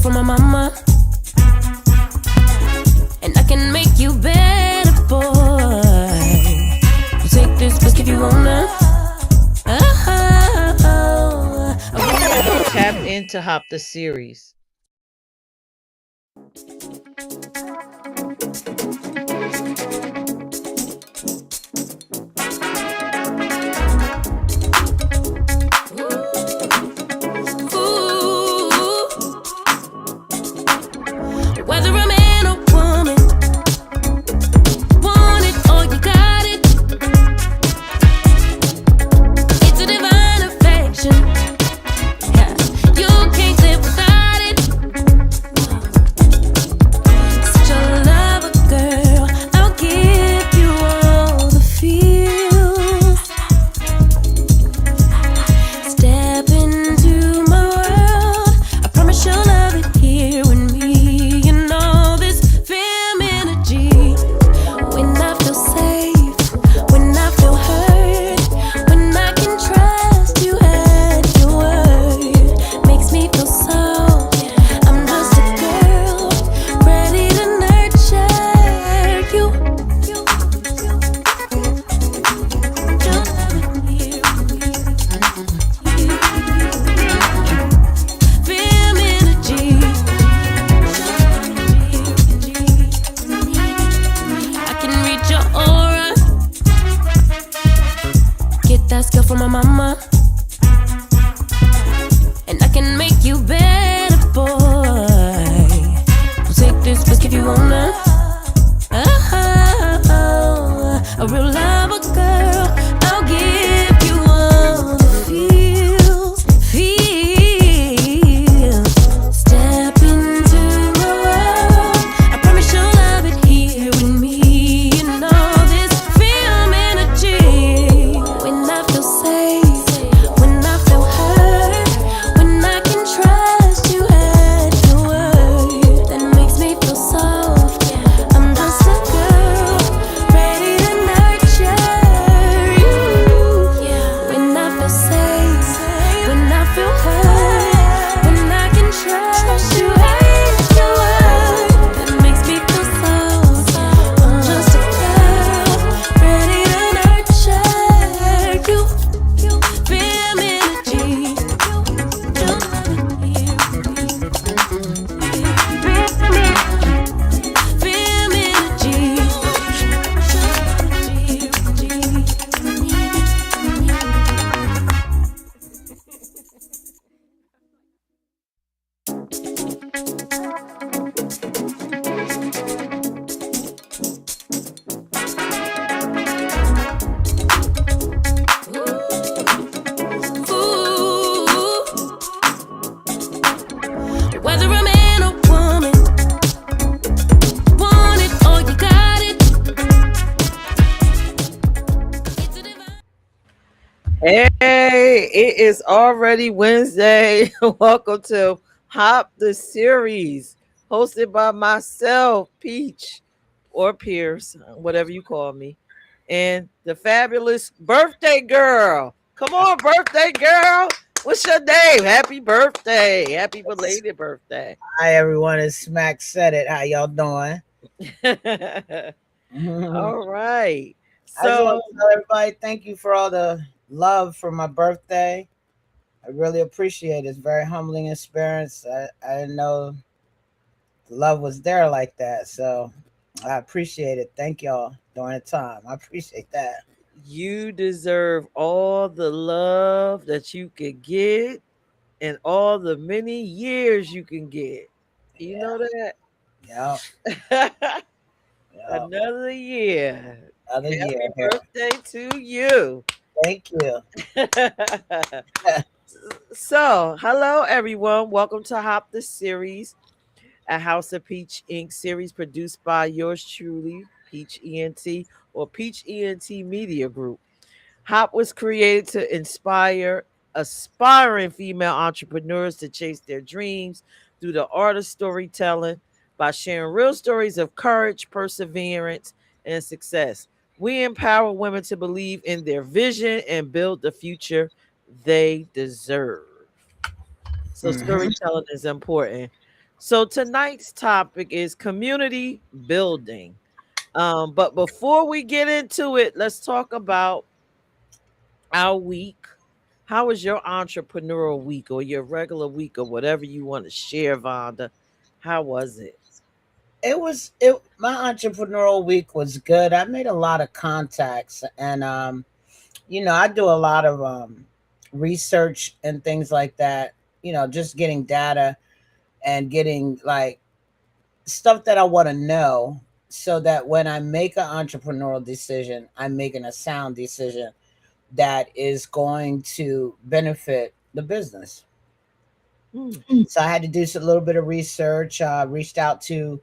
from my mama, and I can make you better, boy. You take this risk if you wanna. Tap into Hop the series. Whether a man or woman, want it or you got it. It's a divine affection. You can't live without it. Such a lover, girl. I'll give you all the feels. Step into my world. I promise you'll love it here with me. You know this fam energy. When I feel safe, when I feel heard, when I can trust you at your word, makes me feel so. I'm just a girl ready to nurture you. Just love it here with me. Fam energy. I can read your aura. Get that skill from my mama, and I can make you better, boy. So take this risk if you wanna. A real lover, girl. I'll give you all the feels. Feel. Step into my world. I promise you'll love it here with me. You know this film energy. When I feel safe, when I feel heard, when I can trust you at your word, that makes me feel soft. I'm just a girl ready to nurture you. When I feel safe, when I feel heard, when I can trust you at your word, that makes me feel soft. I'm just a girl ready to nurture you. Feel energy. Don't let it hear me. Feel energy. Whether a man or woman, want it or you got it. It's a divine. Hey, it is already Wednesday. Welcome to Hop the series, hosted by myself, Peach, or Pierce, whatever you call me, and the fabulous birthday girl. Come on, birthday girl. What's your name? Happy birthday. Happy belated birthday. Hi everyone, it's Smack said it. How y'all doing? All right. I just So, want to tell everybody thank you for all the love for my birthday. I really appreciate it. It's a very humbling experience. I didn't know the love was there like that. So I appreciate it. Thank y'all during the time. I appreciate that. you deserve all the love that you could get and all the many years you can get. You Yeah. know that? Yeah. Yeah. Another year. Another year Happy here. birthday to you. Thank you. So, hello everyone. Welcome to Hop the Series, a House of Peach Inc. series produced by yours truly, Peach ENT or Peach ENT Media Group. Hop was created to inspire aspiring female entrepreneurs to chase their dreams through the art of storytelling by sharing real stories of courage, perseverance, and success. We empower women to believe in their vision and build the future they deserve. So, Mhm. storytelling is important. So tonight's topic is community building. But before we get into it, let's talk about our week. How was your entrepreneurial week or your regular week or whatever you want to share, Vonda? How was it? It my entrepreneurial week was good. I made a lot of contacts, and I do a lot of research and things like that. Just getting data and getting like stuff that I want to know, so that when I make an entrepreneurial decision, I'm making a sound decision that is going to benefit the business. Mm, So I had to do a little bit of research. Reached out to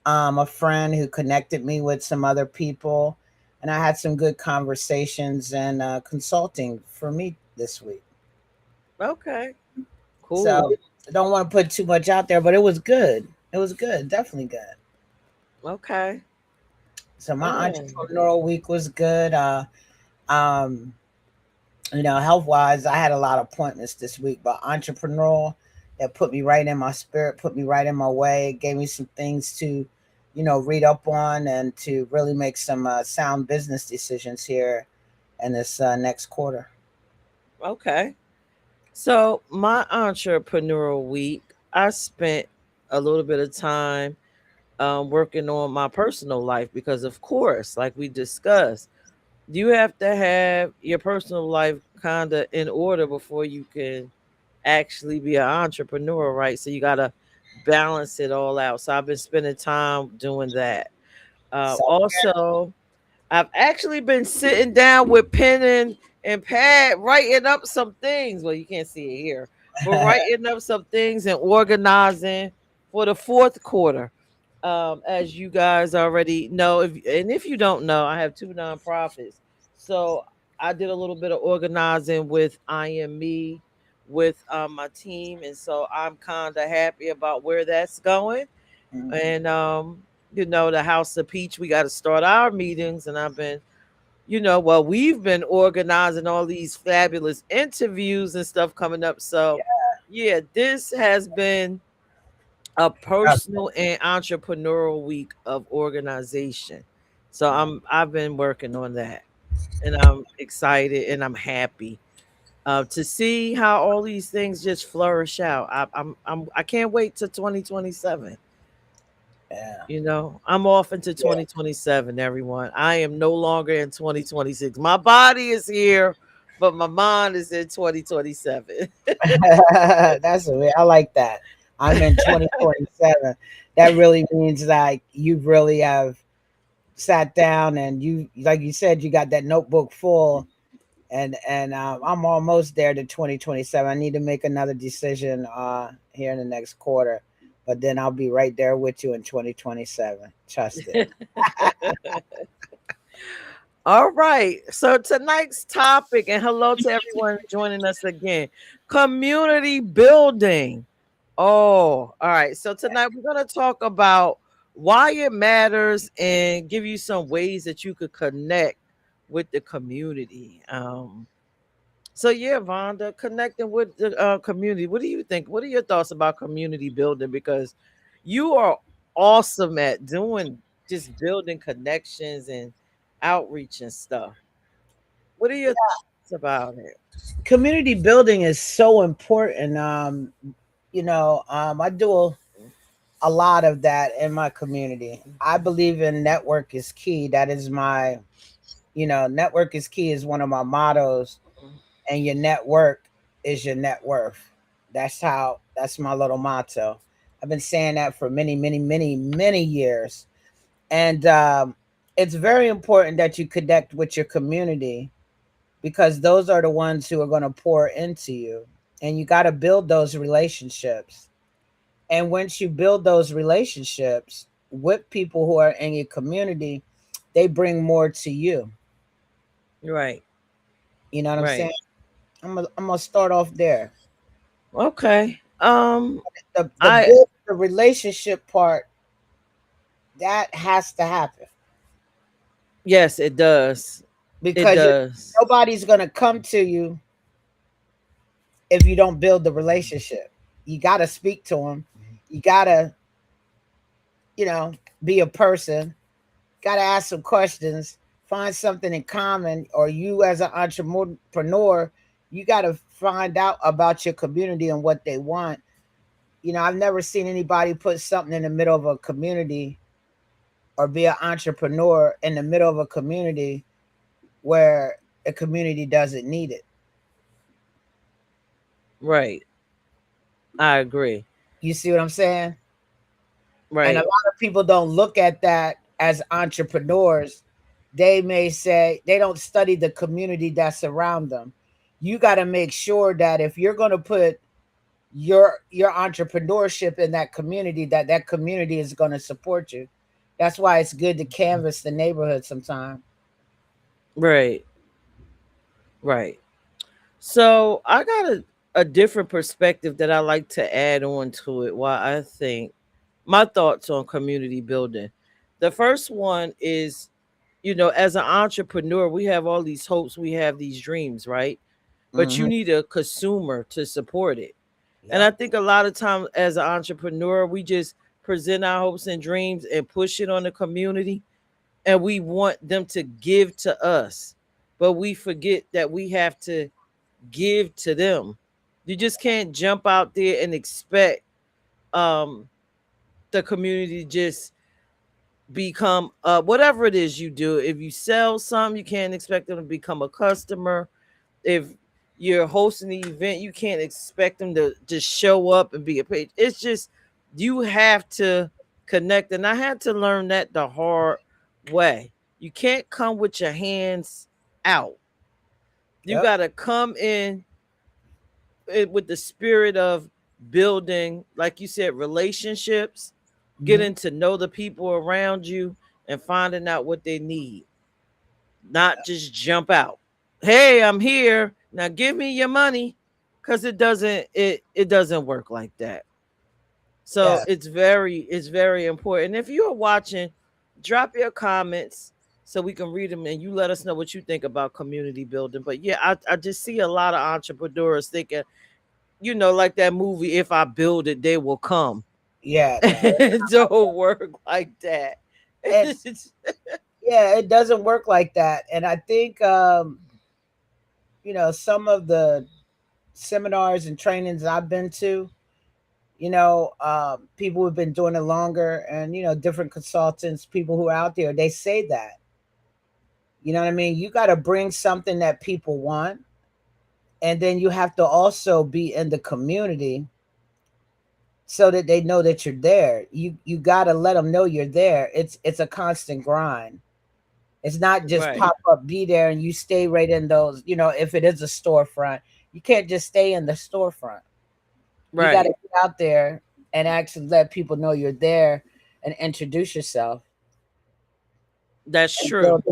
a friend who connected me with some other people, and I had some good conversations and consulting for me this week. okay, So cool. I don't want to put too much out there, but it was good. It was good, definitely good. Okay. So my Oh, entrepreneurial week was good. Um, Health wise, I had a lot of appointments this week, but entrepreneurial, that put me right in my spirit, put me right in my way, gave me some things to, read up on and to really make some sound business decisions here in this next quarter. okay. So my entrepreneurial week, I spent a little bit of time working on my personal life because, of course, like we discussed, you have to have your personal life kind of in order before you can actually be an entrepreneur, right? So you got to balance it all out. So I've been spending time doing that. So Also, I've actually been sitting down with pen and pad, writing up some things. Well, you can't see it here, but writing up some things and organizing for the fourth quarter. As you guys already know, if you don't know, I have two nonprofits. So I did a little bit of organizing with I Am Me, with my team, and so I'm kind of happy about where that's going. mhm. And the House of Peach, we got to start our meetings, and I've been, well, we've been organizing all these fabulous interviews and stuff coming up. So yeah, this has been a Yeah. personal and entrepreneurial week of organization. So I've been working on that, and I'm excited and I'm happy to see how all these things just flourish out. I can't wait to 2027. Yeah. I'm off into Yeah. 2027, everyone. I am no longer in 2026. My body is here, but my mind is in 2027. That's a, I like that. I'm in 2027. That really means like you really have sat down and you, like you said, you got that notebook full, and I'm almost there to 2027. I need to make another decision here in the next quarter, but then I'll be right there with you in 2027. Trust it. All right. So tonight's topic, and hello to everyone joining us again, community building. Oh, all right. So tonight we're going to talk about why it matters and give you some ways that you could connect with the community. So yeah, Vonda, connecting with the community. What do you think? What are your thoughts about community building? Because you are awesome at doing just building connections and outreach and stuff. What are your thoughts about it? Community building is so important. I do a lot of that in my community. I believe in network is key. That is my, network is key is one of my mottos, and your network is your net worth. That's my little motto. I've been saying that for many, many, many, many years. And it's very important that you connect with your community, because those are the ones who are going to pour into you. And you got to build those relationships. And once you build those relationships with people who are in your community, they bring more to you. Right, You know what I'm saying? right. I'm gonna start off there. Okay. The I build the relationship part, that has to happen, Yes, it does. It because does. nobody's gonna come to you if you don't build the relationship. You got to speak to them. You gotta, you know, be a person. Gotta ask some questions, find something in common, or you as an entrepreneur, you gotta find out about your community and what they want. I've never seen anybody put something in the middle of a community or be an entrepreneur in the middle of a community where a community doesn't need it. Right. I agree. You see what I'm saying? And a Right. lot of people don't look at that as entrepreneurs. They may say they don't study the community that's around them. You got to make sure that if you're going to put your entrepreneurship in that community, that that community is going to support you. That's why it's good to canvas the neighborhood sometime. Right. Right. So I got a different perspective that I like to add on to it. Why I think my thoughts on community building. The first one is, as an entrepreneur, we have all these hopes, we have these dreams, right? But you Hmm. need a consumer to support it. And Yep. I think a lot of times as an entrepreneur, we just present our hopes and dreams and push it on the community, and we want them to give to us. But we forget that we have to give to them. You just can't jump out there and expect um the community just become whatever it is you do. If you sell something, you can't expect them to become a customer. If you're hosting the event, you can't expect them to just show up and be a page. It's just you have to connect. And I had to learn that the hard way. You can't come with your hands out. You Yep. gotta come in with the spirit of building, like you said, relationships, Hmm. getting to know the people around you, and finding out what they need. Not just jump out. Hey, I'm here. Now give me your money. Cause it doesn't work like that. So Yeah. it's very important. If you're watching, drop your comments so we can read them and you let us know what you think about community building. But yeah, I just see a lot of entrepreneurs thinking, like that movie, if I build it, they will come. Yeah. No. It don't work like that. It's Yeah. It doesn't work like that. And I think some of the seminars and trainings I've been to, people who've been doing it longer, and different consultants, people who are out there, they say that. You know what I mean? You got to bring something that people want, and then you have to also be in the community so that they know that you're there. You got to let them know you're there. It's a constant grind. It's not just Right, pop up, be there, and you stay right in those. If it is a storefront, you can't just stay in the storefront. You got to right. get out there and actually let people know you're there and introduce yourself That's and true.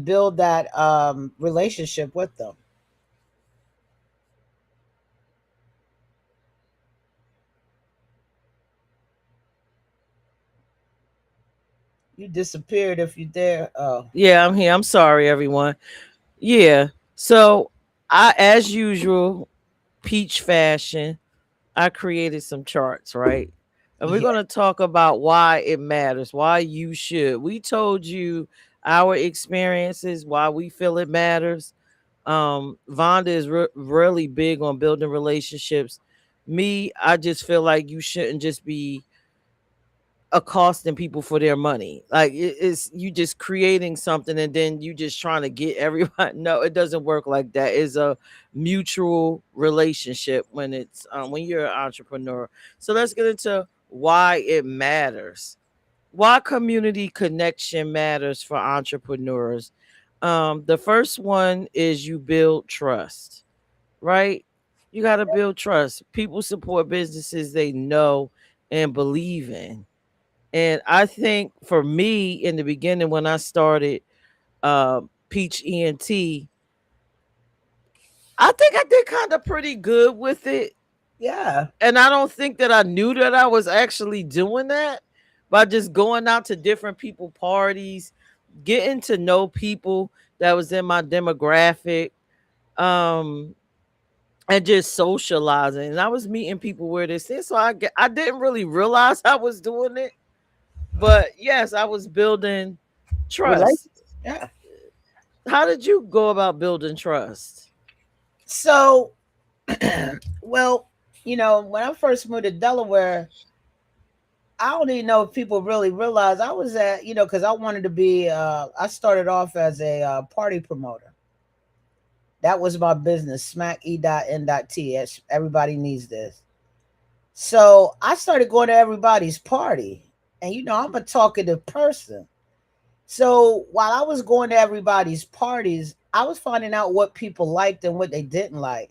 build that relationship with them. You disappeared if you dare. Oh, Yeah, I'm here. I'm sorry, everyone. Yeah. So I, as usual, peach fashion, I created some charts, right? And we're yeah, going to talk about why it matters, why you should. We told you our experiences, why we feel it matters. Vonda is really big on building relationships. Me, I just feel like you shouldn't just be accosting people for their money. Like it's you just creating something and then you just trying to get everybody. No, it doesn't work like that. It's a mutual relationship when you're an entrepreneur. So let's get into why it matters. Why community connection matters for entrepreneurs. The first one is you build trust, right? You got to build trust. People support businesses they know and believe in. And I think for me in the beginning when I started Peach ENT, I think I did kind of pretty good with it. yeah, And I don't think that I knew that I was actually doing that by just going out to different people parties, getting to know people that was in my demographic. Um and just socializing. And I was meeting people where they sit. So I didn't really realize I was doing it. But yes, I was building trust. Relationship. Yeah. How did you go about building trust? So, well, when I first moved to Delaware, I don't even know if people really realize I was at, because I wanted to be, I started off as a party promoter. That was my business, smack E.N.T. Everybody needs this. So I started going to everybody's party. And, I'm a talkative person. So while I was going to everybody's parties, I was finding out what people liked and what they didn't like.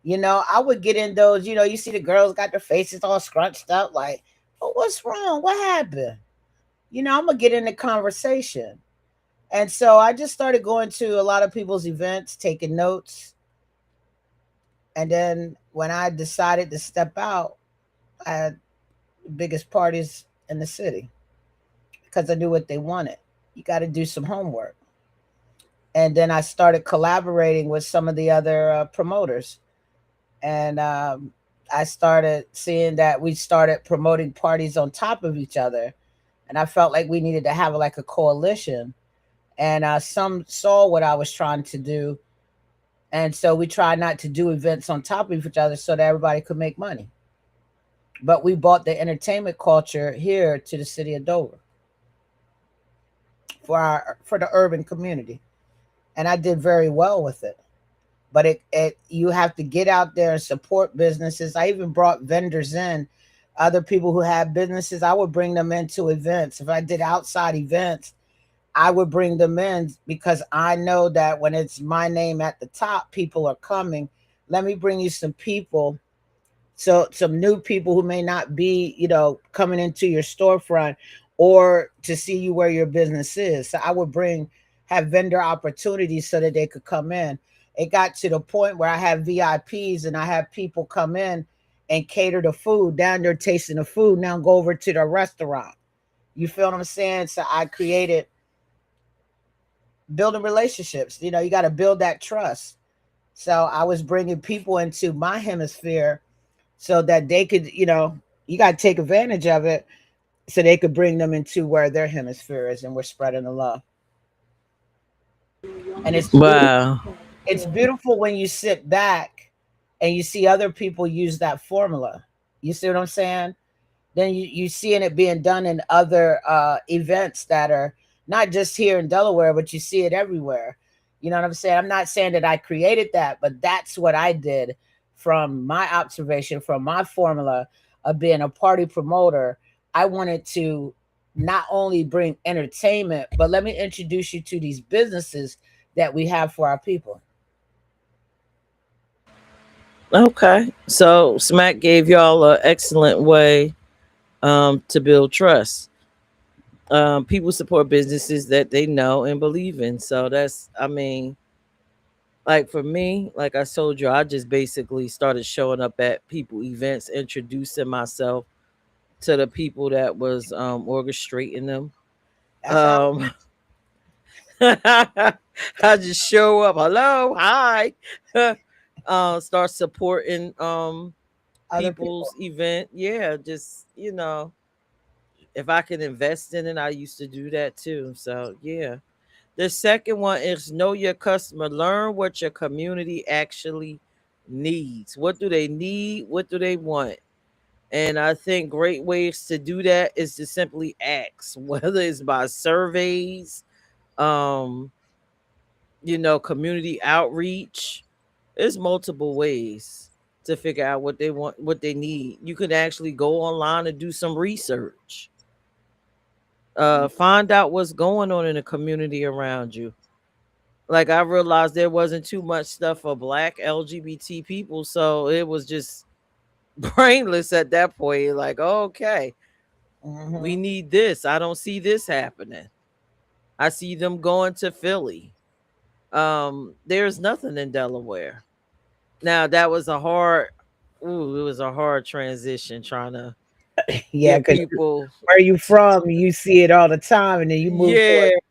I would get in those, you see the girls got their faces all scrunched up, like, oh, what's wrong? What happened? I'm gonna get in the conversation. And so I just started going to a lot of people's events, taking notes. And then when I decided to step out, I had the biggest parties in the city because I knew what they wanted. You got to do some homework. And then I started collaborating with some of the other promoters. And I started seeing that we started promoting parties on top of each other. And I felt like we needed to have like a coalition. And some saw what I was trying to do. And so we tried not to do events on top of each other so that everybody could make money. But we brought the entertainment culture here to the city of Dover for the urban community. And I did very well with it. But it you have to get out there and support businesses. I even brought vendors in, other people who had businesses. I would bring them into events. If I did outside events, I would bring them in because I know that when it's my name at the top, people are coming. Let me bring you some people, so some new people who may not be, coming into your storefront or to see you where your business is. So I would have vendor opportunities so that they could come in. It got to the point where I have VIPs and I have people come in and cater the food down there, tasting the food. Now go over to the restaurant. You feel what I'm saying? So I created building relationships. You got to build that trust. So I was bringing people into my hemisphere so that they could, you got to take advantage of it so they could bring them into where their hemisphere is, and we're spreading the love. And it's beautiful. Wow. It's beautiful when you sit back and you see other people use that formula. You see what I'm saying? Then you seeing it being done in other events that are not just here in Delaware, but you see it everywhere. You know what I'm saying? I'm not saying that I created that, but that's what I did from my observation, from my formula of being a party promoter. I wanted to not only bring entertainment, but let me introduce you to these businesses that we have for our people. Okay. So Smack gave y'all an excellent way to build trust. People support businesses that they know and believe in. So that's, I mean, like for me, like I told you, I just basically started showing up at people events, introducing myself to the people that was orchestrating them. That's how Um, I just show up, hello, hi, start supporting other people's people. event. Yeah, just if I can invest in it, I used to do that too. So yeah. The second one is know your customer. Learn what your community actually needs. What do they need? What do they want? And I think great ways to do that is to simply ask, whether it's by surveys, um, community outreach. There's multiple ways to figure out what they want, what they need. You can actually go online and do some research. Find out what's going on in the community around you. Like I realized there wasn't too much stuff for black LGBT people, so it was just brainless at that point. Like, okay, we Hmm. need this. I don't see this happening. I see them going to Philly. There's nothing in Delaware. Now that was it was a hard transition trying to Yeah, get because people. where you from, you see it all the time, and then you move to Yeah, it,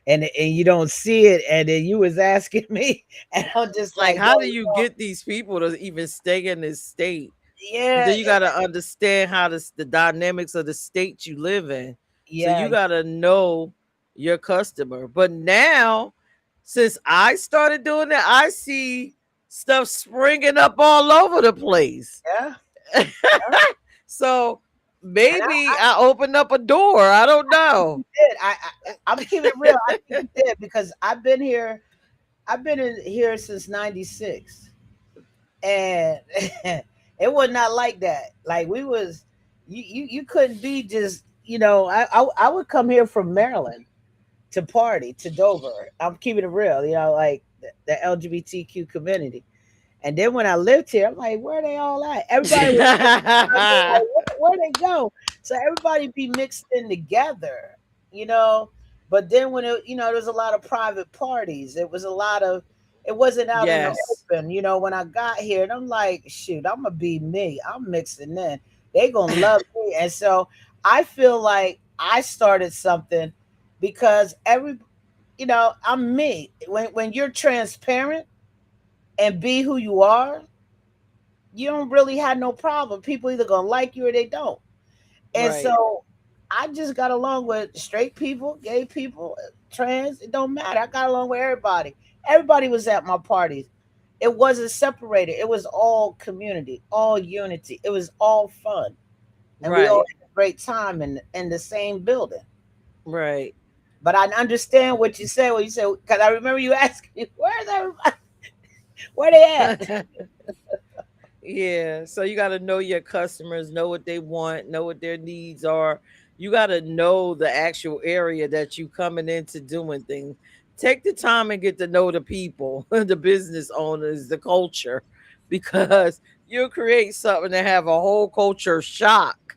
and you don't see it, and then you was asking me, and I'm just Like, like, how yo, do you get these people to even stay in this state? But yeah, then you got to understand how the dynamics of the state you live in. So yeah, you got to know your customer. But now, since I started doing that, I see stuff springing up all over the place. yeah. So And maybe I opened up a door. I don't know. did. I'm keeping it real. I think you did because I've been here. I've been in here since '96, and it was not like that. Like we was, you couldn't be just. I would come here from Maryland to party to Dover. I'm keeping it real. Like the LGBTQ community. And then when I lived here, I'm like, where they all at? Everybody was like, where they go? So everybody be mixed in together, you know. But then when there was a lot of private parties. It wasn't out in the Yes. open, when I got here. And I'm like, shoot, I'm gonna be me. I'm mixing in. They gonna love me. And so I feel like I started something because I'm me. When you're transparent and be who you are, you don't really have no problem. People either gonna like you or they don't. And Right. so I just got along with straight people, gay people, trans. It don't matter. I got along with everybody. Everybody was at my parties. It wasn't separated. It was all community, all unity. It was all fun, and we all Right. had a great time in the same building. Right. But I understand what you say when you say, because I remember you asking me, "Where's everybody? Where they at?" Yeah, so you got to know your customers, know what they want, know what their needs are. You got to know the actual area that you coming into doing things. Take the time and get to know the people, the business owners, the culture, because you'll create something to have a whole culture shock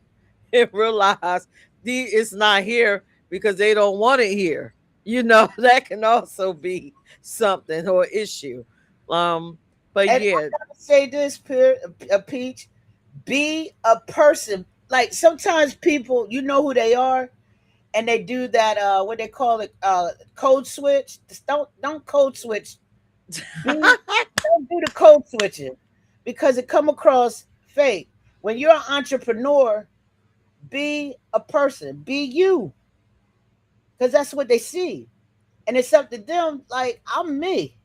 and realize it's not here because they don't want it here. That can also be something or issue. Um, but And I yeah, gotta say this, Peach, be a person. Like sometimes people, you know who they are, and they do that. What they call it, code switch. Just don't code switch. Be Don't do the code switching because it come across fake. When you're an entrepreneur, be a person. Be you, because that's what they see, and it's up to them. Like I'm me.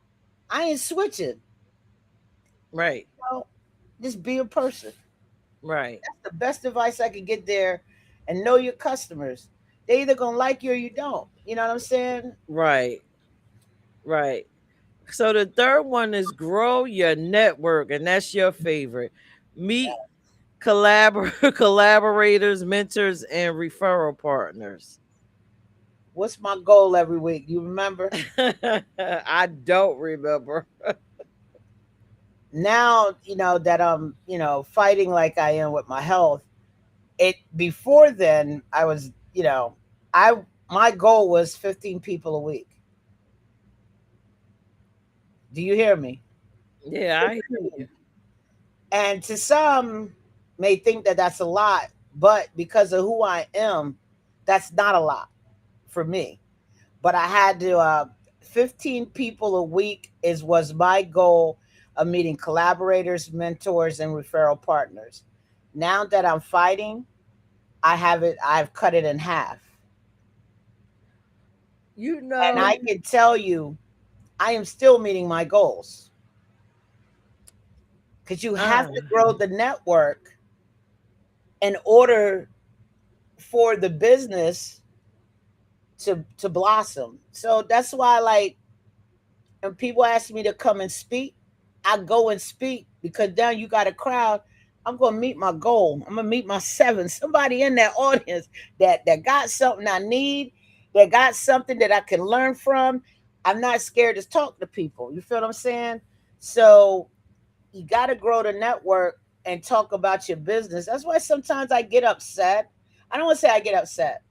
I ain't switching. right. know, just be a person. Right, That's the best advice I could get there. And know your customers. They either gonna like you or you don't. You know what I'm saying? right, right. So the third one is grow your network, and that's your favorite. Meet collaborators, mentors, and referral partners. What's my goal every week? You remember? I don't remember. Now, that I'm, fighting like I am with my health. It before then I was, I my goal was 15 people a week. Do you hear me? Yeah, I hear you. And to some may think that that's a lot, but because of who I am, that's not a lot for me. But I had to 15 people a week is was my goal of meeting collaborators, mentors, and referral partners. Now that I'm fighting, I've cut it in half. You And I know, can tell you I am still meeting my goals because you have uh, to grow the network in order for the business to blossom. So that's why, like, and people ask me to come and speak, I go and speak because now you got a crowd. I'm gonna meet my goal. I'm gonna meet my seven. Somebody in that audience that got something I need, that got something that I can learn from. I'm not scared to talk to people. You feel what I'm saying? So you got to grow the network and talk about your business. That's why sometimes I get upset. I don't want to say I get upset.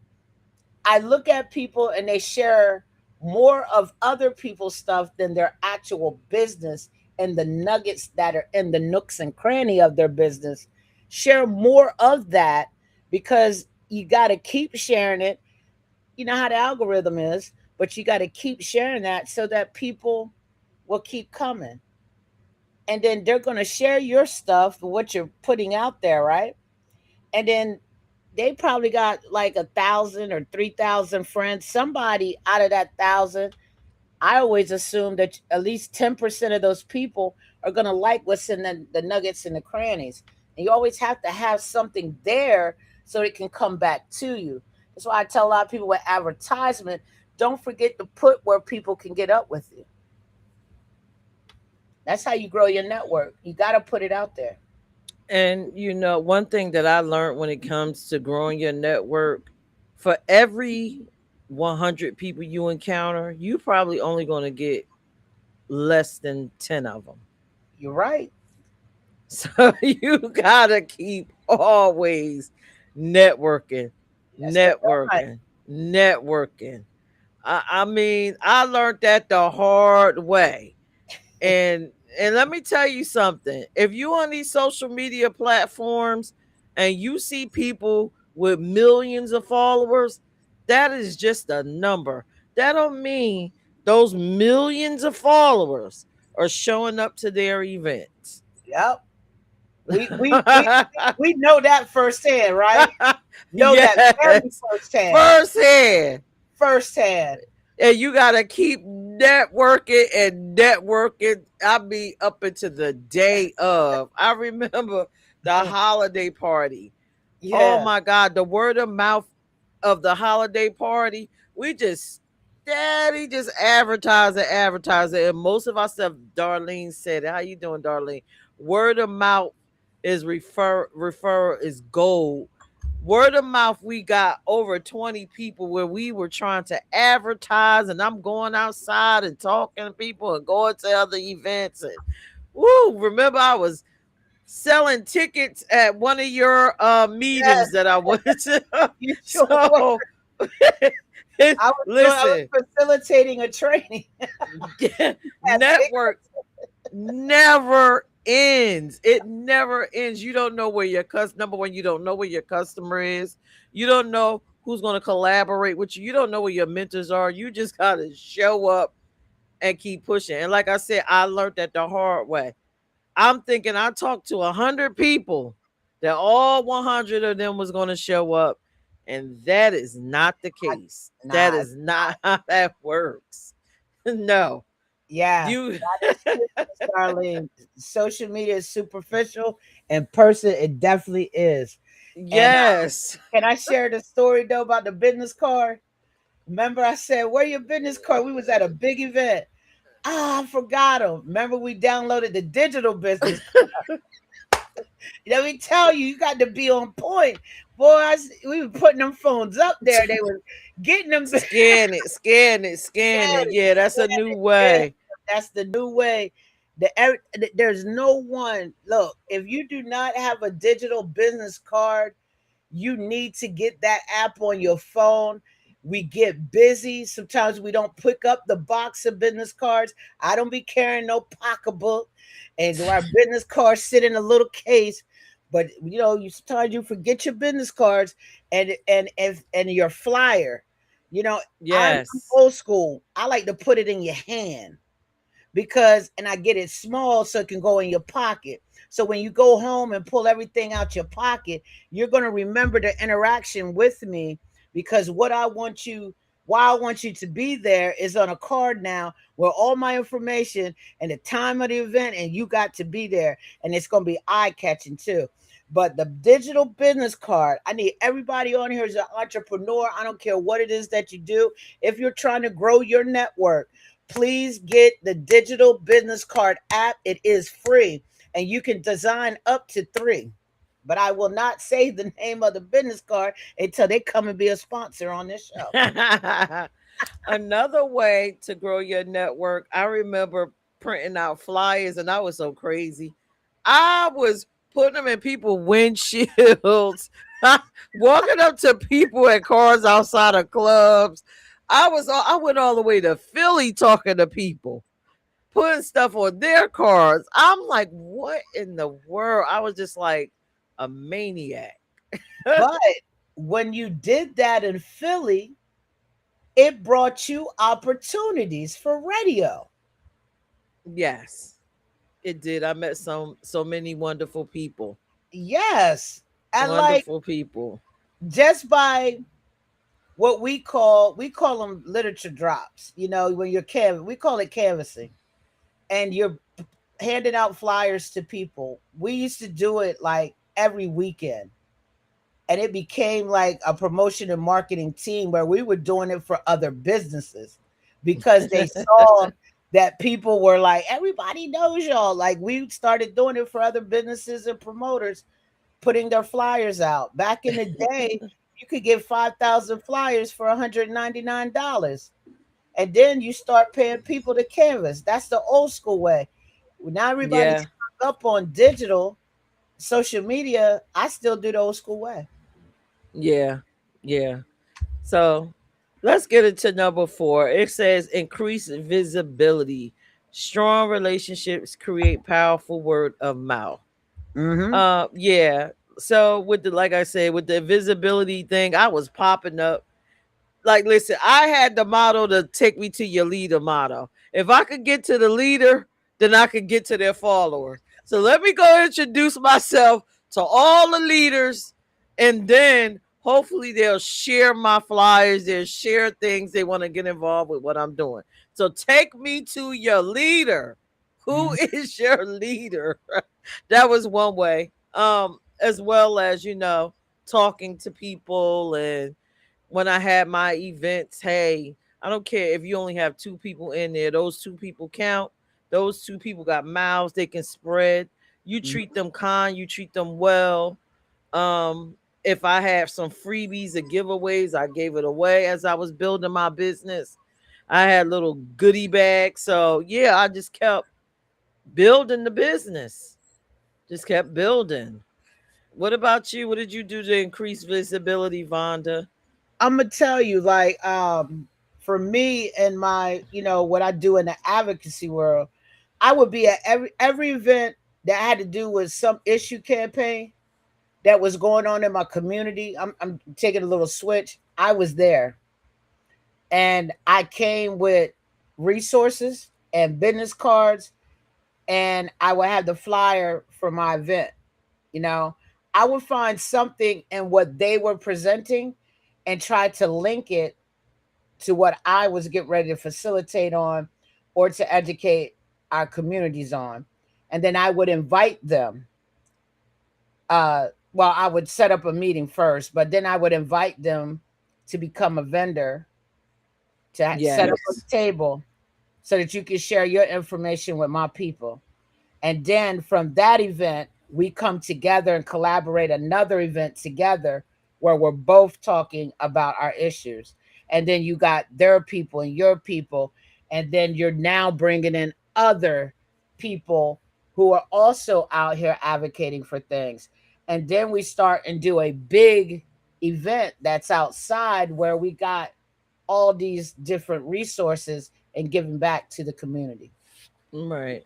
I look at people and they share more of other people's stuff than their actual business and the nuggets that are in the nooks and cranny of their business. Share more of that because you got to keep sharing it. You know how the algorithm is. but you got to keep sharing that so that people will keep coming. And then they're going to share your stuff, what you're putting out there, right? And then they probably got like 1,000 or 3,000 friends. Somebody out of that thousand, I always assume that at least 10% of those people are going to like what's in the nuggets and the crannies. And you always have to have something there so it can come back to you. That's why I tell a lot of people with advertisement, don't forget to put where people can get up with you. That's how you grow your network. You got to put it out there. And one thing that I learned when it comes to growing your network, for every 100 people you encounter, you probably only going to get less than 10 of them. You're right. So you got to keep always networking, That's the grind. networking, networking. I mean, I learned that the hard way. And let me tell you something. If you on these social media platforms and you see people with millions of followers, that is just a number. That don't mean those millions of followers are showing up to their events. Yep. We we we we know that firsthand, right? Know that very Yes. firsthand. Firsthand. Firsthand. And you gotta keep networking and networking. I mean, up into the day of. I remember the holiday party. Oh Yeah. my God, the word of mouth of the holiday party. We just steady just advertising. And most of our stuff, Darlene said it. How you doing, Darlene? Word of mouth is refer is gold. Word of mouth, we got over 20 people where we were trying to advertise, and I'm going outside and talking to people and going to other events. And woo, remember I was selling tickets at one of your Yes. meetings that I went to. You sure were. So I was listen, facilitating a training. At network never ends. It never ends. You don't know where your number one, you don't know where your customer is. You don't know who's going to collaborate with you. You don't know where your mentors are. You just got to show up and keep pushing. And like I said, I learned that the hard way. I'm thinking I talked to 100 people that all 100 of them was going to show up. And that is not the case. That Nah, is not how that works. No. yeah, You that is serious, Darlene. Social media is superficial, in person, it definitely is. And yes. can I share the story though about the business card? Remember, I said, "Where your business card?" We was at a big event. Ah, I forgot them. Remember, we downloaded the digital business. Let me tell you, you got to be on point. Boy, we were putting them phones up there. They were getting them. Scan it, scan it, scan it. Yeah, that's a new Yeah, way. that's the new way. There's no one. Look, if you do not have a digital business card, you need to get that app on your phone. We get busy. Sometimes we don't pick up the box of business cards. I don't be carrying no pocketbook, and our business cards sit in a little case. But you sometimes you forget your business cards and your flyer. You know, I'm Yes. old school. I like to put it in your hand because and I get it small so it can go in your pocket. So when you go home and pull everything out your pocket, you're going to remember the interaction with me because why I want you to be there is on a card now where all my information and the time of the event and you got to be there and it's going to be eye catching too. But the digital business card, I need everybody on here is an entrepreneur. I don't care what it is that you do. If you're trying to grow your network, please get the digital business card app. It is free and you can design up to three. But I will not say the name of the business card until they come and be a sponsor on this show. Another way to grow your network, I remember printing out flyers and I was so crazy. I was putting them in people windshields, walking up to people at cars outside of clubs. I went all the way to Philly talking to people, putting stuff on their cars. I'm like, what in the world? I was just like a maniac. But when you did that in Philly, it brought you opportunities for radio. Yes, it did. I met so many wonderful people. Yes. And like Wonderful people. just by what we call them literature drops, when you're we call it canvassing, and you're handing out flyers to people. We used to do it like every weekend, and it became like a promotion and marketing team where we were doing it for other businesses because they saw that people were like, everybody knows y'all. Like, we started doing it for other businesses and promoters, putting their flyers out. Back in the day, you could get 5,000 flyers for $199. And then you start paying people to canvas. That's the old school way. Now everybody's Yeah, hung up on digital social media. I still do the old school way. yeah, yeah. So let's get into number four. It says increase visibility. Strong relationships create powerful word of mouth. Mm-hmm. Yeah. So with the like I said, with the visibility thing, I was popping up. Like, listen, I had the motto to take me to your leader motto. If I could get to the leader, then I could get to their followers. So let me go introduce myself to all the leaders, and then hopefully they'll share my flyers, they'll share things they want to get involved with what I'm doing. So take me to your leader. Who Mm-hmm. is your leader? That was one way. As well as, talking to people, and when I had my events, hey, I don't care if you only have two people in there, those two people count. Those two people got mouths they can spread. You treat them kind, you treat them well. Um, if I have some freebies or giveaways, I gave it away as I was building my business. I had little goodie bags. So yeah, I just kept building the business. Just kept building. What about you? What did you do to increase visibility, Vonda? I'm gonna tell you, like, for me and my, what I do in the advocacy world, I would be at every event that had to do with some issue campaign that was going on in my community. I'm taking a little switch. I was there, and I came with resources and business cards, and I would have the flyer for my event. You know, I would find something in what they were presenting and try to link it to what I was getting ready to facilitate on or to educate our communities on. And then I would invite them. Well, I would set up a meeting first, but then I would invite them to become a vendor, to set up a Yes. table so that you can share your information with my people. And then from that event, we come together and collaborate another event together where we're both talking about our issues. And then you got their people and your people. And then you're now bringing in other people who are also out here advocating for things. And then we start and do a big event that's outside where we got all these different resources and giving back to the community. Right.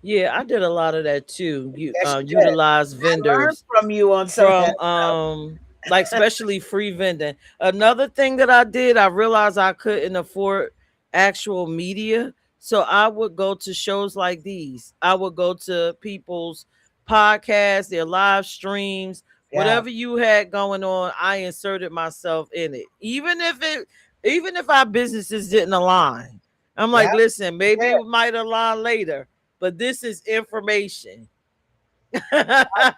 Yeah, I did a lot of that too. You Yes, you did. utilize I learned vendors from you on some of that from like especially free vending. Another thing that I did, I realized I couldn't afford actual media. So I would go to shows like these. I would go to people's podcasts, their live streams, Yeah, whatever you had going on, I inserted myself in it. Even if our businesses didn't align. I'm yeah, like, listen, you maybe did. it might align later, but this is information.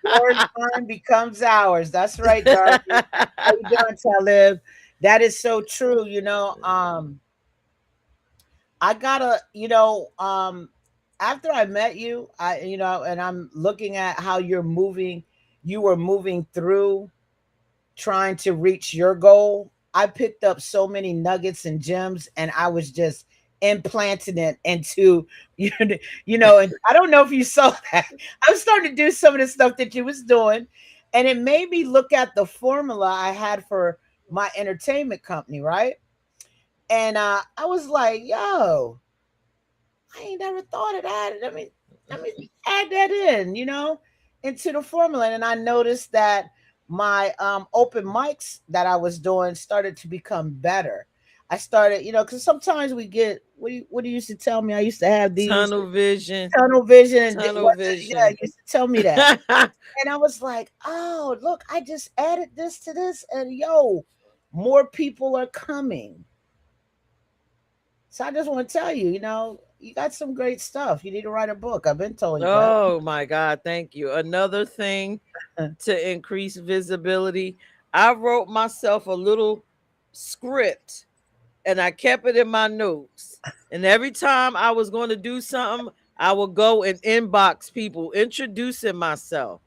Your time becomes ours. That's right, Dorothy. How you doing, Talib? That is so true. I gotta, after I met you, and I'm looking at how you were moving through trying to reach your goal. I picked up so many nuggets and gems, and I was just implanting it into you. And I don't know if you saw that. I was starting to do some of the stuff that you was doing, and it made me look at the formula I had for my entertainment company, right? And I was like, "Yo, I ain't never thought of that. Let me add that in, into the formula." And I noticed that my open mics that I was doing started to become better. I started, because sometimes we get what do you used to tell me? I used to have these Tunnel vision. tunnel vision, and Tunnel what's it? Yeah, vision. you used to tell me that, and I was like, oh, look, I just added this to this, and yo, more people are coming. So I just want to tell you, you got some great stuff. You need to write a book. I've been telling you. Go ahead. Oh my God, thank you. Another thing to increase visibility, I wrote myself a little script and I kept it in my notes. And every time I was going to do something, I would go and inbox people introducing myself.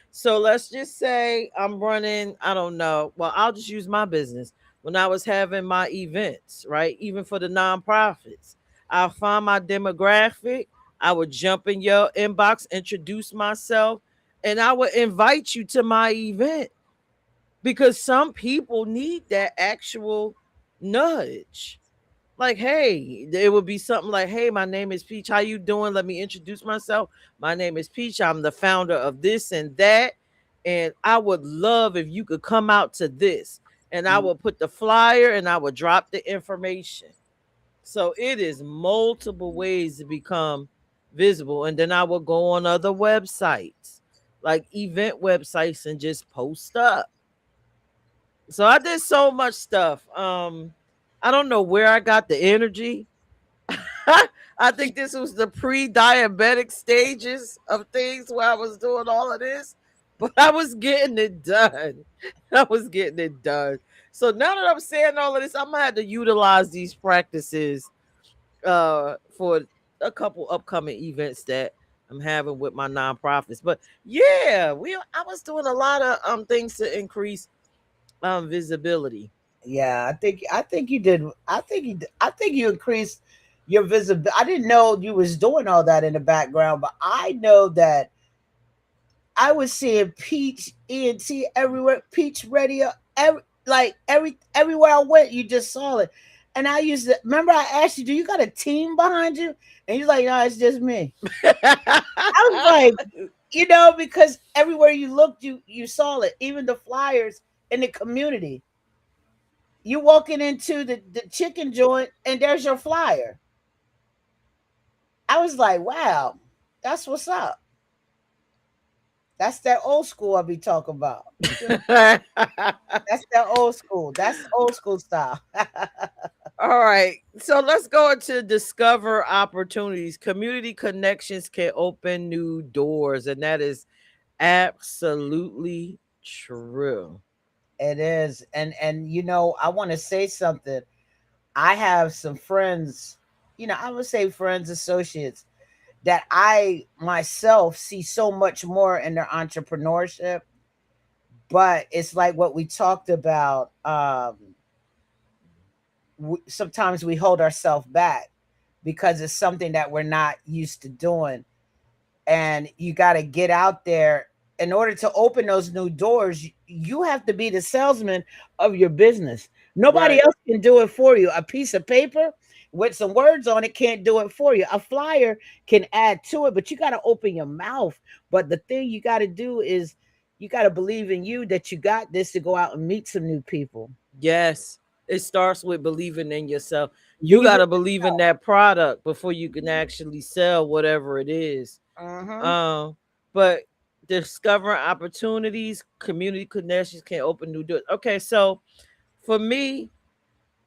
So let's just say I'm running, I don't know. Well, I'll just use my business. When I was having my events, right? Even for the nonprofits, I'll find my demographic. I would jump in your inbox, introduce myself, and I would invite you to my event because some people need that actual nudge. Like, hey, it would be something like, hey, my name is Peach, how you doing? Let me introduce myself. My name is Peach, I'm the founder of this and that, and I would love if you could come out to this. And I Mm. would put the flyer and I would drop the information. So it is multiple ways to become visible. And then I would go on other websites, like event websites, and just post up. So I did so much stuff. I don't know where I got the energy. I think this was the pre-diabetic stages of things where I was doing all of this, but I was getting it done. I was getting it done. So now that I'm saying all of this, I'm gonna have to utilize these practices for a couple upcoming events that I'm having with my nonprofits. But yeah, I was doing a lot of things to increase visibility. Yeah, I think you did. I think you increased your visibility. I didn't know you was doing all that in the background, but I know that I was seeing Peach ENT everywhere, Peach Radio, everywhere I went, you just saw it. And I used to remember I asked you, "Do you got a team behind you?" And you're like, "No, it's just me." I was like, because everywhere you looked, you saw it. Even the flyers in the community. You walking into the chicken joint, and there's your flyer. I was like, "Wow, that's what's up." That's that old school I be talking about. That's that old school. That's old school style. All right. So let's go into discover opportunities. Community connections can open new doors, and that is absolutely true. It is. And I want to say something. I have some friends, I would say friends, associates that I myself see so much more in their entrepreneurship, but it's like what we talked about. Sometimes we hold ourselves back because it's something that we're not used to doing, and you got to get out there. In order to open those new doors, you have to be the salesman of your business. Nobody Right. else can do it for you. A piece of paper with some words on it can't do it for you. A flyer can add to it, but you got to open your mouth. But the thing you got to do is you got to believe in you that you got this to go out and meet some new people. Yes. It starts with believing in yourself. You got Believe to believe in that product before you can actually sell whatever it is. in. Um, but discovering opportunities, community connections can open new doors. Okay, so for me,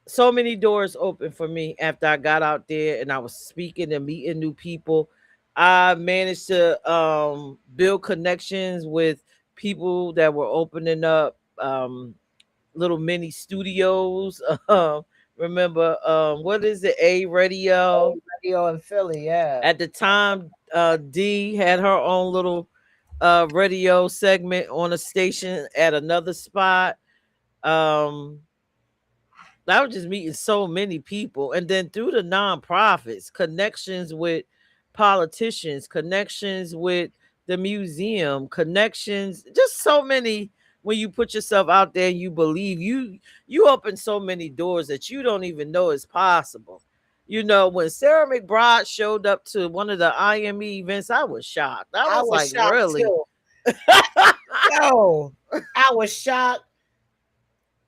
so many doors open for me after I got out there and I was speaking and meeting new people. I managed to build connections with people that were opening up little mini studios. Remember, what is it? A radio. Radio in Philly, yeah. At the time, D had her own little radio segment on a station at another spot. Um, I was just meeting so many people. And then through the nonprofits, connections with politicians, connections with the museum, connections, just so many. When you put yourself out there and you believe, you open so many doors that you don't even know is possible. When Sarah McBride showed up to one of the IME events, I was shocked. I I was was like, shocked really? too. Yo, I was shocked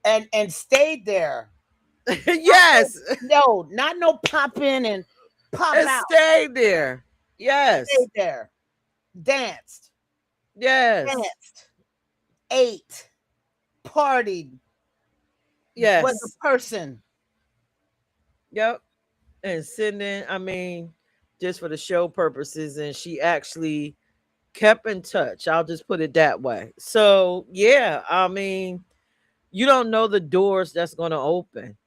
and stayed there. Not no, Yes, no, not no pop in and pop and out. stay there. Yes, Stayed there, danced, yes, danced, ate, partied, was a yes. person. Yep. And sending, I mean, just for the show purposes, and she actually kept in touch. I'll just put it that way. So yeah, I mean, you don't know the doors that's gonna open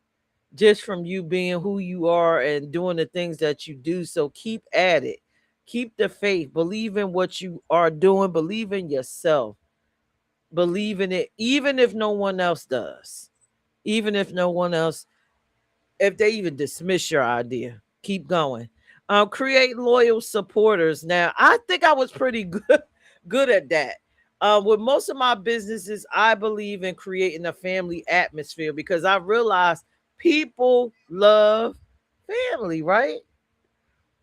just from you being who you are and doing the things that you do. So keep at it. Keep the faith. Believe in what you are doing. Believe in yourself. Believe in it, even if no one else does. Even if no one else, if they even dismiss your idea, keep going. Create loyal supporters. Now, I think I was pretty good good at that. With most of my businesses, I believe in creating a family atmosphere because I realize people love family, right?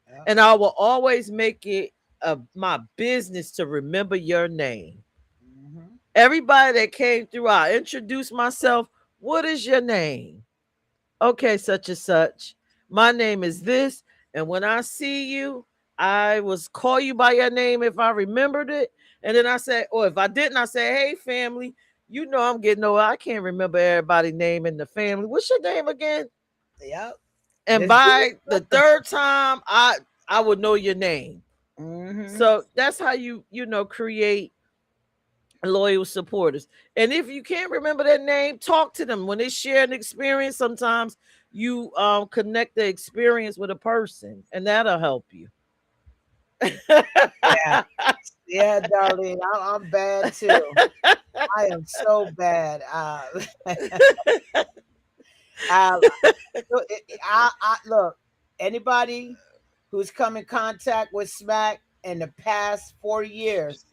Yeah. And I will always make it my business to remember your name. Hmm. Everybody that came through, I introduce myself. What is your name? Okay, such and such. My name is this. And when I see you, I was call you by your name if I remembered it. And then I say, or if I didn't, I say, hey, family, you know I'm getting old. I can't remember everybody's name in the family. What's your name again? Yep. And Let's do by the it. third time, I would know your name. Hmm. So that's how you create loyal supporters. And if you can't remember their name, talk to them when they share an experience. Sometimes you connect the experience with a person, and that'll help you. Yeah. Yeah, darling. I'm bad too. I am so bad. Uh, look, anybody who's come in contact with Smack in the past 4 years,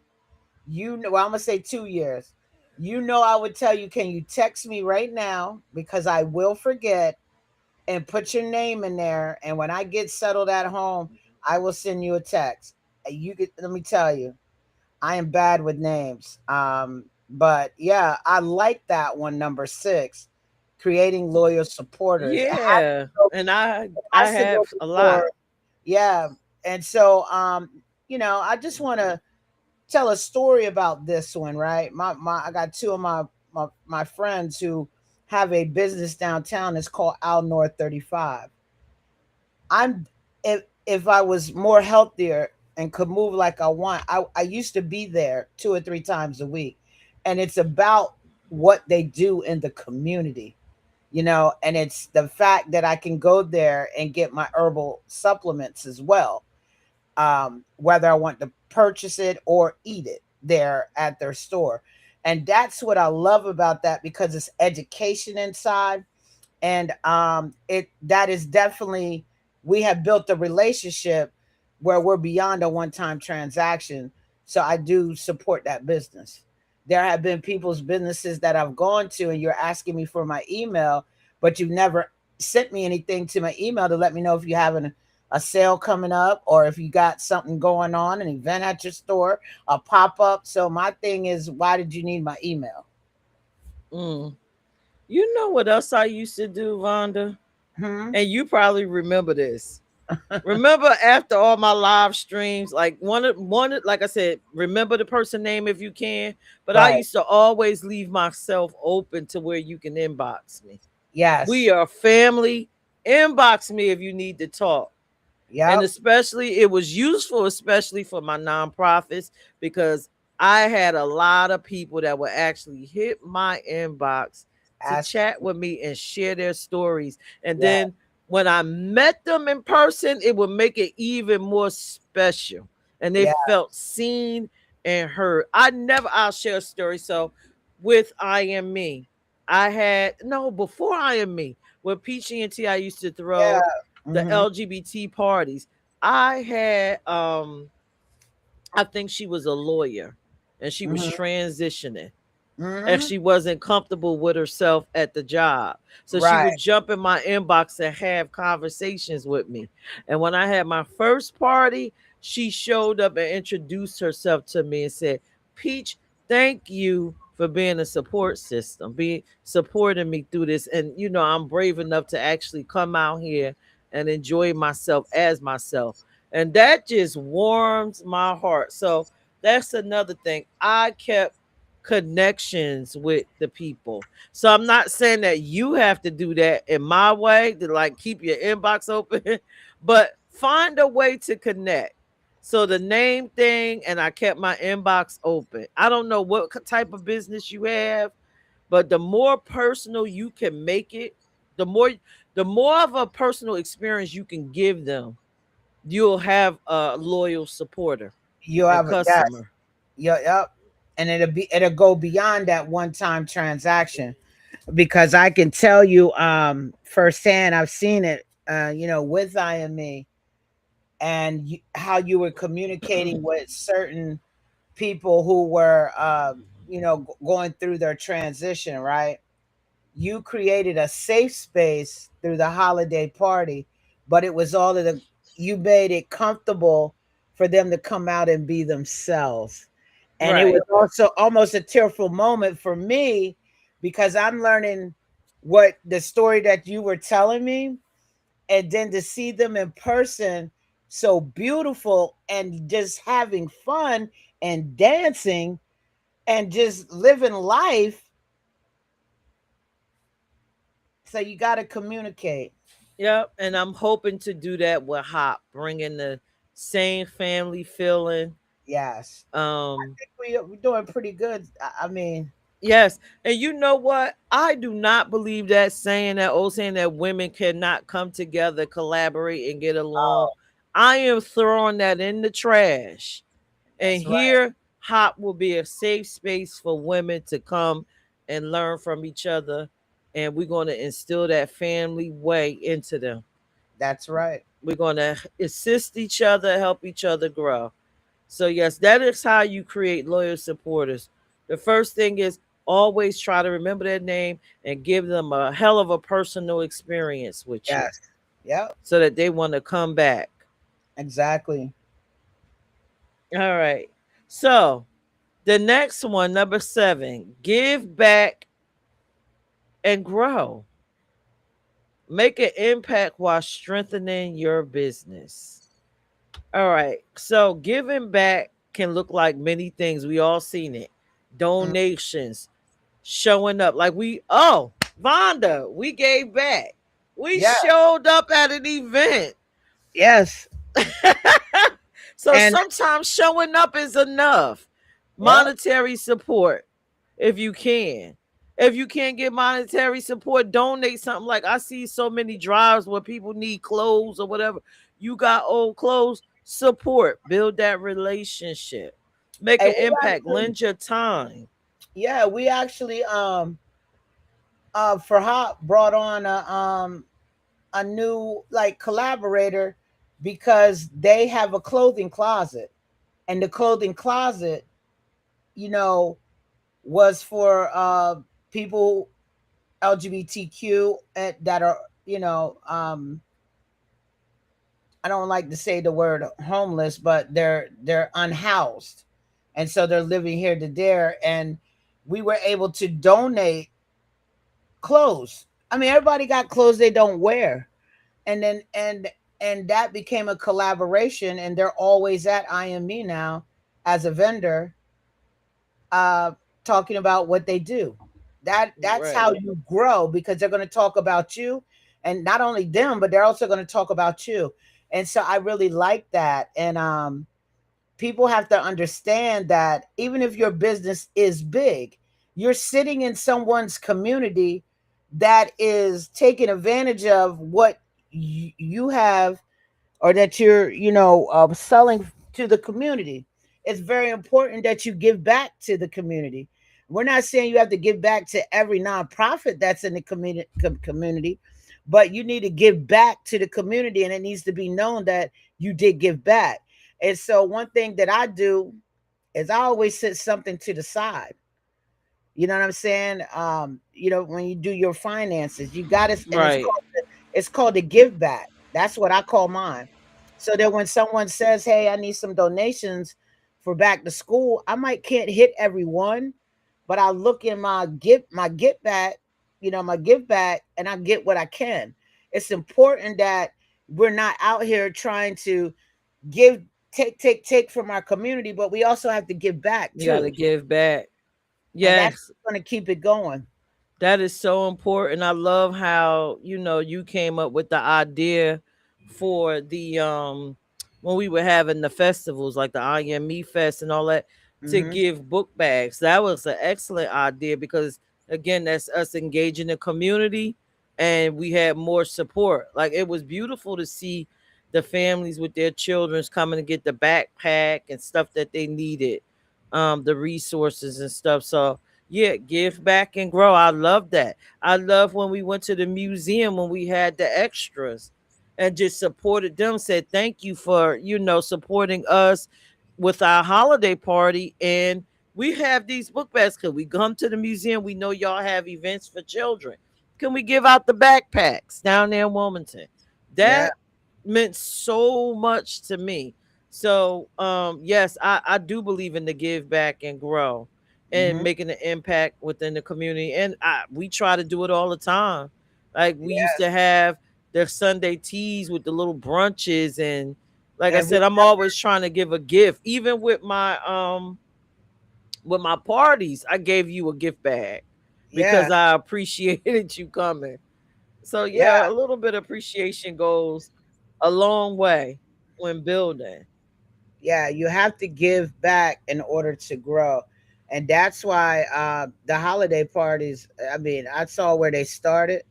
you know, well, I'm gonna say 2 years. You know, I would tell you, can you text me right now because I will forget and put your name in there, and when I get settled at home, I will send you a text. You could let me tell you, I am bad with names. But yeah, I like that one, number 6, creating loyal supporters. Yeah, and I Has to go have a before, lot. yeah. And so, I just want to tell a story about this one, right? I got two of my friends who have a business downtown. It's called Al North 35. I'm if I was more healthier and could move like I want, I used to be there 2 or 3 times a week. And it's about what they do in the community, and it's the fact that I can go there and get my herbal supplements as well, whether I want to purchase it or eat it there at their store. And that's what I love about that, because it's education inside. And it that is definitely, we have built a relationship where we're beyond a one-time transaction. So I do support that business. There have been people's businesses that I've gone to, and you're asking me for my email, but you've never sent me anything to my email to let me know if you have a sale coming up, or if you got something going on, an event at your store, a pop-up. So my thing is, why did you need my email? Mm. You know what else I used to do, Vonda? Hmm. And you probably remember this. Remember after all my live streams, like like I said, remember the person name if you can. But I Right. used to always leave myself open to where you can inbox me. We Yes. are family. Inbox me if you need to talk. And Yep. especially it was useful, especially for my nonprofits, because I had a lot of people that would actually hit my inbox to Ask. chat with me and share their stories. And Yeah. then when I met them in person, it would make it even more special, and they Yeah. felt seen and heard. I'll share a story. So with I Am Me, I had no before I Am Me with Peachy and T, I used to Yeah. throw the Mhm. LGBT parties. I had I think she was a lawyer, and she was Mhm. transitioning, and Mhm. she wasn't comfortable with herself at the job. So she Right. would jump in my inbox and have conversations with me. And when I had my first party, she showed up and introduced herself to me and said, Peach, thank you for being a support system, be supporting me through this. And I'm brave enough to actually come out here and enjoy myself as myself. And that just warms my heart. So that's another thing. I kept connections with the people. So I'm not saying that you have to do that in my way to like keep your inbox open, but find a way to connect. So the name thing, and I kept my inbox open. I don't know what type of business you have, but the more personal you can make it, the more the more of a personal experience you can give them, you'll have a loyal supporter You and have a yes, customer. yeah, yep. And it'll go beyond that one time transaction, because I can tell you firsthand, I've seen it, with IME, and how you were communicating with certain people who were going through their transition, right? You created a safe space through the holiday party, but it was all of the you made it comfortable for them to come out and be themselves. And it was Right. also almost a tearful moment for me, because I'm learning what the story that you were telling me, and then to see them in person, so beautiful and just having fun and dancing and just living life. So you got to communicate. Yep. And I'm hoping to do that with Hop, bringing the same family feeling. Yes. Um, We're doing pretty good. I mean, Yes. And you know what? I do not believe that saying, that old saying that women cannot come together, collaborate, and get along. oh, I am throwing that in the trash. And that's right. here, Hop will be a safe space for women to come and learn from each other. And we're going to instill that family way into them. That's right. We're going to assist each other, help each other grow. So, yes, that is how you create loyal supporters. The first thing is always try to remember their name and give them a hell of a personal experience with you Yes. Yep. so that they want to come back. Exactly. All right. So, the next one, number 7, give back and grow. Make an impact while strengthening your business. All right. So, giving back can look like many things. We all seen it. Mm, Donations, showing up. Like Vonda, we gave back. We yeah. showed up at an event. Yes. So And sometimes showing up is enough. yeah. Monetary support, if you can. If you can't get monetary support, donate something. Like I see so many drives where people need clothes or whatever. You got old clothes, support, build that relationship, make And an impact, lend your time. we actually for Hop brought on a new like collaborator, because they have a clothing closet, and the clothing closet, you know, was for people LGBTQ, that are, I don't like to say the word homeless, but they're unhoused, and so they're living here to there, and we were able to donate clothes. I mean, everybody got clothes they don't wear, and then and that became a collaboration, and they're always at IME now as a vendor, uh, talking about what they do. That's how Right. you grow, because they're going to talk about you, and not only them, but they're also going to talk about you. And so I really like that. And people have to understand that even if your business is big, you're sitting in someone's community that is taking advantage of what you have, or that you're, selling to the community. It's very important that you give back to the community. We're not saying you have to give back to every nonprofit that's in the community, but you need to give back to the community, and it needs to be known that you did give back. And so one thing that I do is I always set something to the side. You know what I'm saying? When you do your finances, you got to, and Right. it's called a give back. That's what I call mine. So that when someone says, "Hey, I need some donations for back to school," I might can't hit everyone, but I look in my get back, my give back, and I get what I can. It's important that we're not out here trying to give, take from our community, but we also have to give back You got too. to give back. And that's Yes. going to keep it going. That is so important. I love how, you came up with the idea for the when we were having the festivals like the IME Fest and all that, to Hmm. give book bags. That was an excellent idea because again, that's us engaging the community and we had more support. Like it was beautiful to see the families with their children's coming to get the backpack and stuff that they needed, the resources and stuff. So yeah, give back and grow. I love that. I love when we went to the museum when we had the extras and just supported them, said thank you for, supporting us with our holiday party. And we have these book bags. Could we come to the museum? We know y'all have events for children. Can we give out the backpacks down there in Wilmington? Yeah. That meant so much to me. So yes, I do believe in the give back and grow and Hmm. making an impact within the community. And we try to do it all the time. Like we used to have their Sunday teas with the little brunches, and like I And we, said, I'm always trying to give a gift. Even with my parties, I gave you a gift bag yeah, because I appreciated you coming. So yeah. yeah, a little bit of appreciation goes a long way when building. Yeah, you have to give back in order to grow. And that's why the holiday parties, I mean, I saw where they started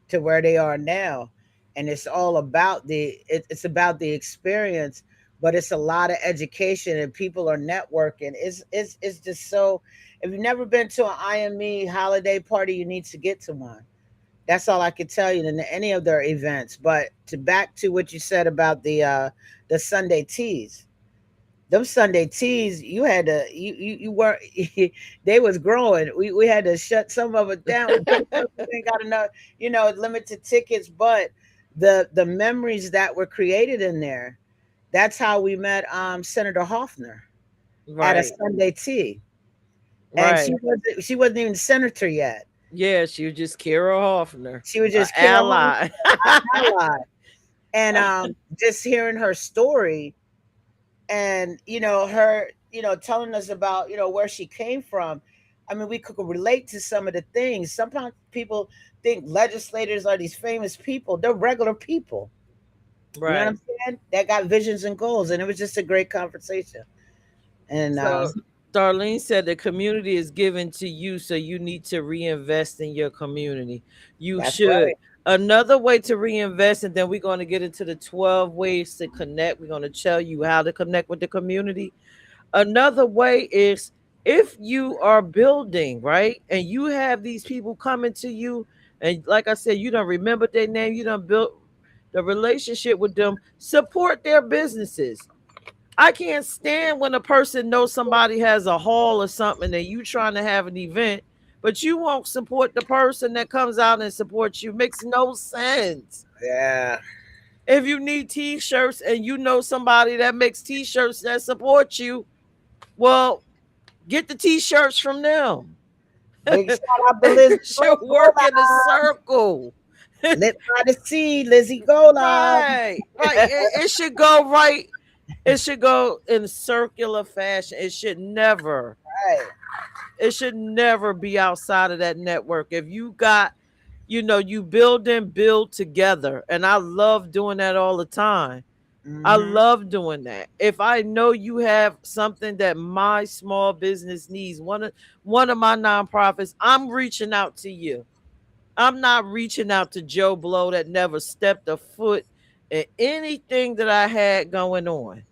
to where they are now. And it's all about it's about the experience, but it's a lot of education and people are networking. It's just so, if you've never been to an IME holiday party, you need to get to one. That's all I could tell you than any of their events. But to back to what you said about the Sunday teas, them Sunday teas, you had to you weren't they was growing. We had to shut some of it down. We couldn't, we ain't got enough, limited tickets, but the memories that were created in there, that's how we met Senator Hoffner at a Right, Sunday tea. And right. she wasn't even senator yet. Yeah, she was just Kara Hoffner, She was an just Kara Hoffner, ally. our ally. And just hearing her story, and her, telling us about, where she came from. I mean, we could relate to some of the things. Sometimes people think legislators are these famous people. They're regular people, you know what Right. I'm saying, that got visions and goals. And it was just a great conversation. And So Darlene said the community is given to you, so you need to reinvest in your community. You that's should. right. Another way to reinvest, and then we're going to get into the 12 ways to connect. We're going to tell you how to connect with the community. Another way is if you are building, right? And you have these people coming to you, and like I said, you don't remember their name, you don't build the relationship with them, support their businesses. I can't stand when a person knows somebody has a hall or something and you trying to have an event, but you won't support the person that comes out and supports you. Makes no sense. Yeah. If you need t-shirts and you know somebody that makes t-shirts that support you, well, get the t-shirts from them. Big shout out to Lizzie It should work in a circle. Lit by the sea, Lizzie Gola. Right, right. It should go right. It should go in circular fashion. Right. It should never be outside of that network. If you got, you build together. And I love doing that all the time. I Hmm. love doing that. If I know you have something that my small business needs, one of my nonprofits, I'm reaching out to you. I'm not reaching out to Joe Blow that never stepped a foot in anything that I had going on.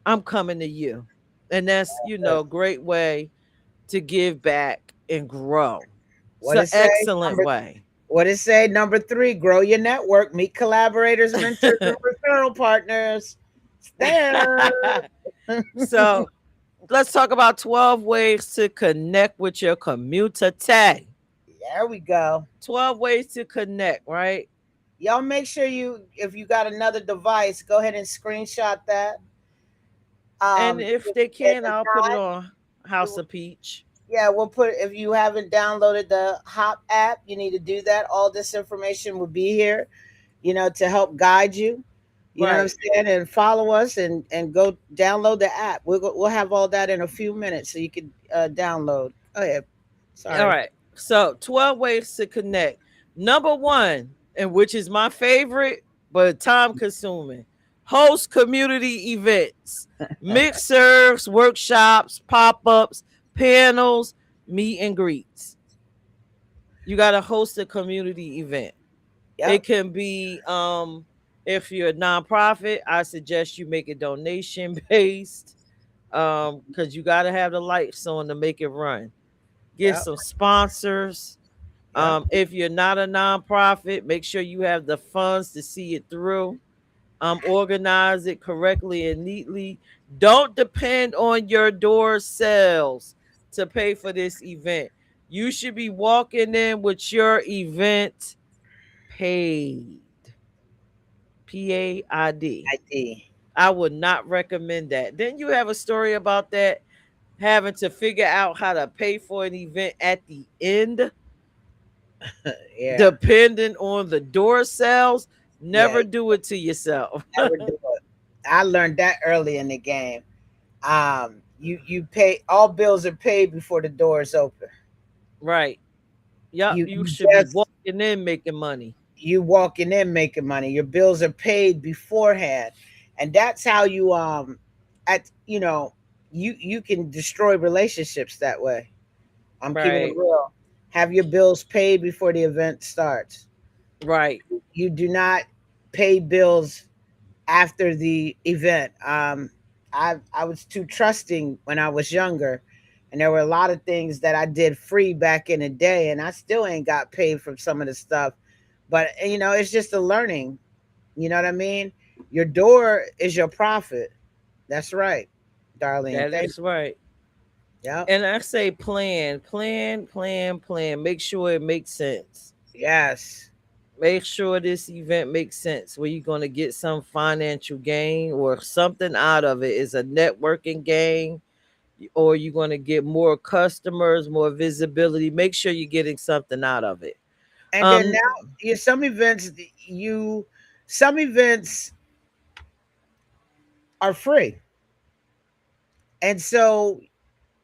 I'm coming to you. And that's, a great way to give back and grow. It's What an it say? excellent Number way. What it say? Number three, grow your network, meet collaborators, mentors, and referral partners. It's there. So let's talk about 12 ways to connect with your community. There we go. 12 ways to connect, right? Y'all make sure if you got another device, go ahead and screenshot that. And if they If can, it's I'll put it not, on House you of Peach. Yeah, we'll put, if you haven't downloaded the Hop app, you need to do that. All this information will be here, to help guide you. You know what I'm Right. saying? And follow us and go download the app. We'll have all that in a few minutes so you can download. Go ahead. All Sorry. right. So 12 ways to connect. Number one, and which is my favorite, but time consuming, host community events, mixers, workshops, pop ups, panels, meet and greets. You got to host a community event. It Yep. can be, if you're a nonprofit, I suggest you make it donation based, because you got to have the lights on to make it run. Get Yep. some sponsors. Yep. If you're not a nonprofit, make sure you have the funds to see it through. Organize it correctly and neatly. Don't depend on your door sales to pay for this event. You should be walking in with your event paid. PAID. ID. I would not recommend that. Then you have a story about that having to figure out how to pay for an event at the end, Yeah. depending on the door sales. Yeah. Never do it to yourself. Never do it. I learned that early in the game. You pay, all bills are paid before the doors open. Right. Yep. You You you should be just walking in making money. you walking in making money. Your bills are paid beforehand, and that's how you at you can destroy relationships that way. I'm keeping it Right. real. Have your bills paid before the event starts. Right. You do not pay bills after the event. I was too trusting when I was younger, and there were a lot of things that I did free back in the day, and I still ain't got paid from some of the stuff. But it's just a learning. You know what I mean? Your door is your profit. That's right, Darlene. That Thank is right. you. Yep. And I say plan, plan, plan, plan. Make sure it makes sense. Yes. Make sure this event makes sense where you're going to get some financial gain or something out of it. Is a networking gain, or you're going to get more customers, more visibility. Make sure you're getting something out of it. And then Um, now, you some events are free, and so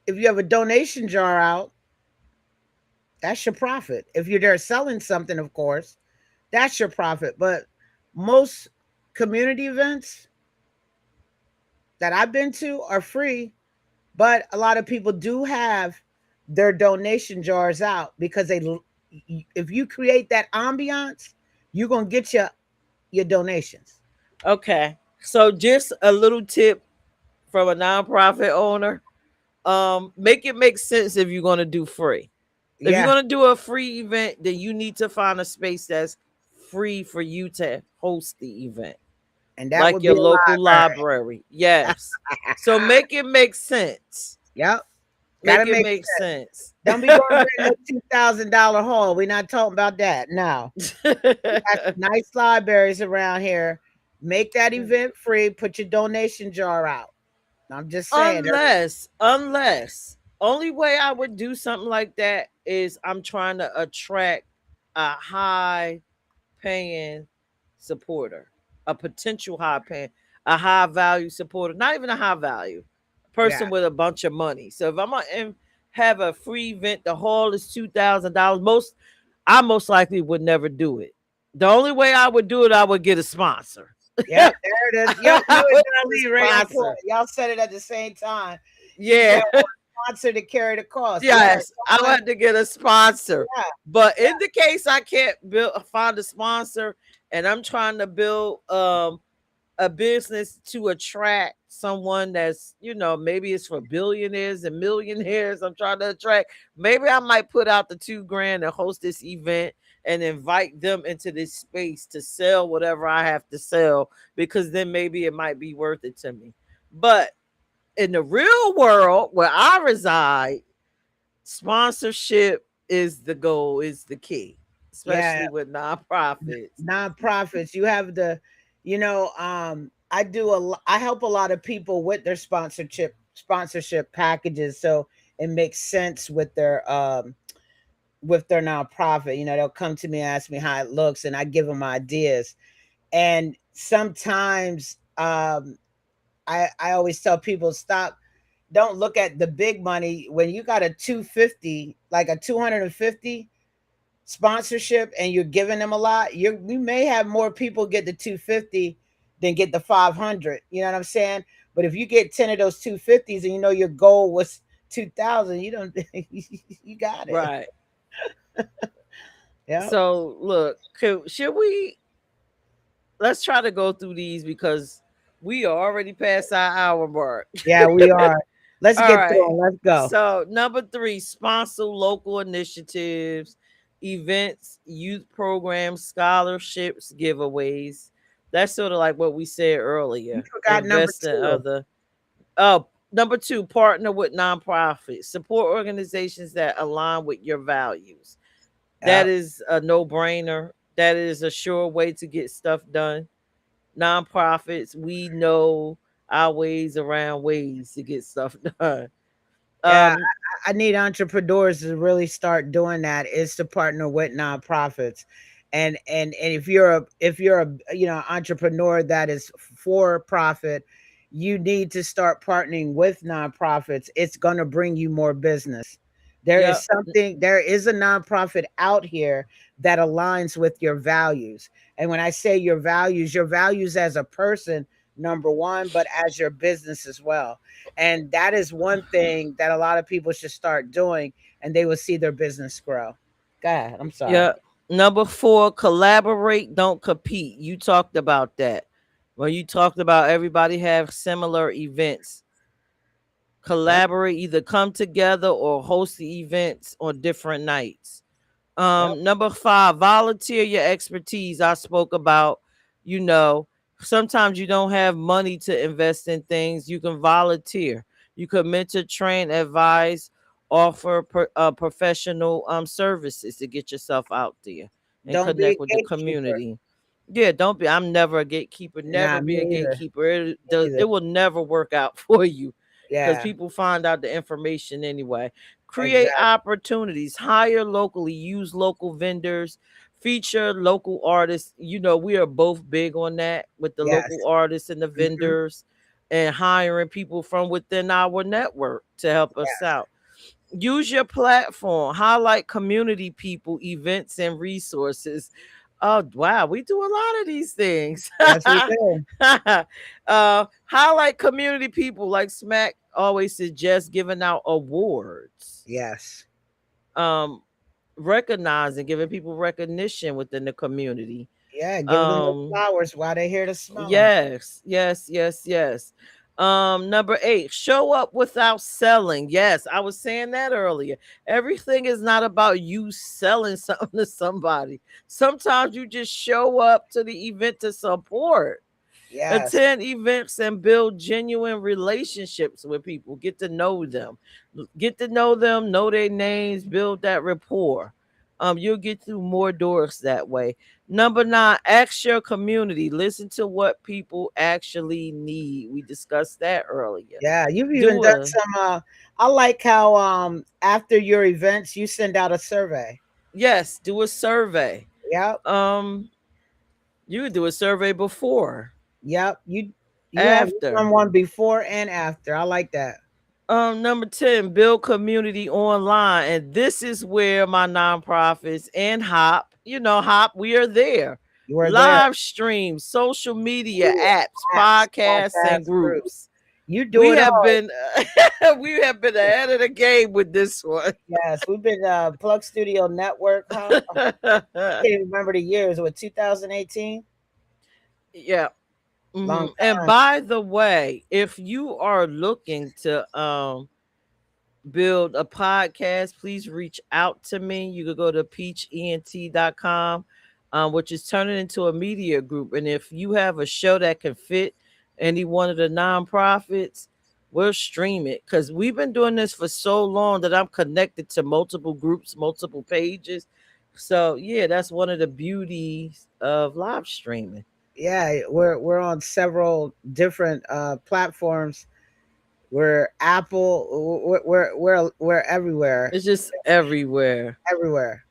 if you have a donation jar out, that's your profit. If you're there selling something, of course, that's your profit. But most community events that I've been to are free, but a lot of people do have their donation jars out because if you create that ambiance, you're gonna get your donations. okay. So just a little tip from a nonprofit owner. Make it make sense if you're going to do free. If you're Yeah, going to do a free event, then you need to find a space that's free for you to host the event, and that like would be your a local library. library. Yes. So make it make sense. Yep, gotta Make it make make sense. sense. Don't be going to no $2,000 hall. We're not talking about that. No, we got some nice libraries around here. Make that event free. Put your donation jar out. I'm just saying. Unless, only way I would do something like that is I'm trying to attract a high paying supporter, a potential high paying, a high value supporter, not even a high value Yeah, person with a bunch of money. So if I'm gonna have a free event, the hall is $2,000. I most likely would never do it. The only way I would do it, I would get a sponsor. yep, there it is. Yep, you I and would get a Darlene right on point. sponsor. Y'all said it at the same time. You Yeah. got one sponsor to carry the cost. Yeah, Yes, I would have to get a sponsor. yeah, But yeah. in the case I can't find a sponsor, and I'm trying to build a business to attract someone that's, maybe it's for billionaires and millionaires. I'm trying to attract. Maybe I might put out the 2 grand and host this event and invite them into this space to sell whatever I have to sell, because then maybe it might be worth it to me. But in the real world where I reside, sponsorship is the goal, is the key, Yeah, especially with nonprofits. nonprofits. You have I help a lot of people with their sponsorship packages. So it makes sense with their nonprofit. You know, they'll come to me and ask me how it looks, and I give them ideas. And sometimes I always tell people, stop, don't look at the big money when you got a 250, like a 250 sponsorship, and you're giving them a lot. You may have more people get the 250 than get the 500. You know what I'm saying? But if you get 10 of those 250s and you know your goal was 2,000, you don't you got it. Right. Yeah. So look, should we, let's try to go through these because we are already past our hour mark. Yeah, we are. Let's All get through right. 'em. Let's go. So number three, sponsor local initiatives, events, youth programs, scholarships, giveaways. That's sort of like what we said You earlier. forgot number Invest in two. other. Oh, number two, partner with nonprofits. Support organizations that align with your values. That Yeah. is a no-brainer. That is a sure way to get stuff done. Nonprofits, we know our ways around ways to get stuff done. Yeah, Um, I need entrepreneurs to really start doing that, is to partner with nonprofits. And if you're a entrepreneur that is for profit, you need to start partnering with nonprofits. It's going to bring you more business. yep, There is a nonprofit out here that aligns with your values. And when I say your values as a person, number one, but as your business as well. And that is one thing that a lot of people should start doing, and they will see their business grow. Go ahead. I'm sorry. yep. Number four, collaborate, don't compete. You talked about that. When you talked about everybody have similar events, Yep. collaborate, either come together or host the events on different nights. Yep. Number five, volunteer your expertise. I spoke about, you know, sometimes you don't have money to invest in things. You can volunteer. You can mentor, train, advise, offer professional services to get yourself out there and Don't be a connect with the gatekeeper. community. Yeah, don't be. I'm never a gatekeeper. Never Nah, be a me either. gatekeeper. Me either. It will never work out for you because Yeah, people find out the information anyway. Create exactly. opportunities, hire locally, use local vendors, feature local artists. You know, we are both big on that with the local Yes. artists and the Hmm. vendors and hiring people from within our network to help us Yes. out. Use your platform, highlight community people, events, and resources. Oh, wow, we do a lot of these things. Yes, we do. Highlight community people, like Smack always suggests giving out awards. Yes. Um, Recognizing, giving people recognition within the community. Yeah, give them the Um, flowers while they're here to smell them. Yes, yes, yes, yes. Number eight, show up without selling. Yes, I was saying that earlier. Everything is not about you selling something to somebody. Sometimes you just show up to the event to support. Yes. Attend events and build genuine relationships with people. Get to know them. Get to know their names, build that rapport. You'll get through more doors that way. Number nine, ask your community. Listen to what people actually need. We discussed that earlier. Yeah, you've even Do done a some I like how after your events you send out a survey. Yes, do a survey. Yep. Um, you could do a survey before, Yep. You done after. one before and after. I like that. Number 10, build community online. And this is where my nonprofits and HOP, HOP, we are there. You were there. Live streams, social media Ooh, apps, apps, podcasts, and podcast group. groups. You do We it have all. been we have been ahead of the game with this one. Yes, we've been Plug Studio Network, huh? I can't even remember the years. What, 2018? Yeah. Long And time. by the way, if you are looking to build a podcast, please reach out to me. You could go to peachent.com, which is turning into a media group. And if you have a show that can fit any one of the nonprofits, we'll stream it. Because we've been doing this for so long that I'm connected to multiple groups, multiple pages. So yeah, that's one of the beauties of live streaming. Yeah, we're on several different platforms we're Apple, we're everywhere, It's just everywhere. everywhere.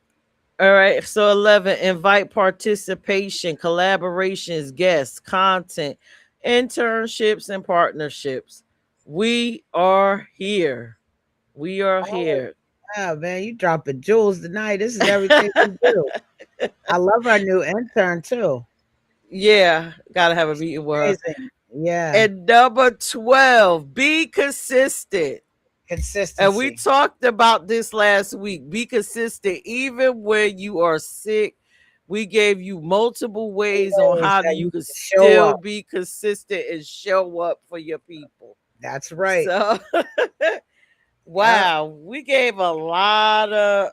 All right. So 11, invite participation, collaborations, guests, content, internships, and partnerships. We are here. We are Oh here. yeah, man, you dropping jewels tonight. This is everything we do. I love our new intern too. Yeah. Gotta have a meeting with her. Amazing. Yeah, And number 12, be consistent. And we consistency. talked about this last week. Be consistent even when you are sick. We gave you multiple ways on Ways how that you you could can show still up. be consistent and show up for your people. That's right. So, Yeah, wow, we gave a lot of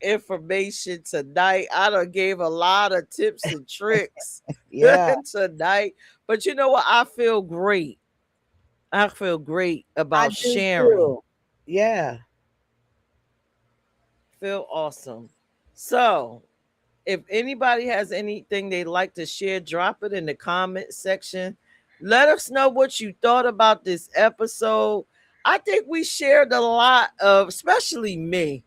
information tonight. I done gave a lot of tips and tricks yeah. tonight. But you know what? I feel great. I feel great I about do sharing. too. Yeah. Feel awesome. So, if anybody has anything they'd like to share, drop it in the comment section. Let us know what you thought about this episode. I think we shared a lot of, especially me,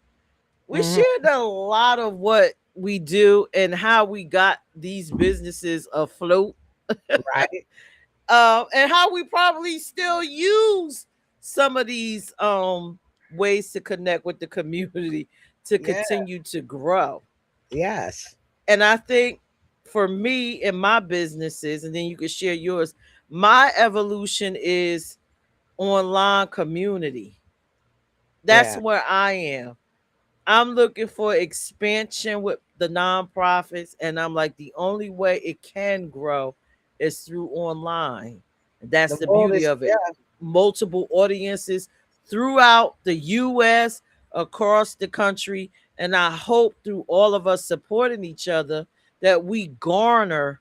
we Hmm. shared a lot of what we do and how we got these businesses afloat, Right. and how we probably still use some of these ways to connect with the community to Yeah. continue to grow. Yes. And I think for me and my businesses, and then you can share yours, my evolution is online community. That's Yeah. where I am. I'm looking for expansion with the nonprofits, and I'm like, the only way it can grow is through online. That's The the world beauty is, of it. yeah. Multiple audiences throughout the US, across the country, and I hope through all of us supporting each other that we garner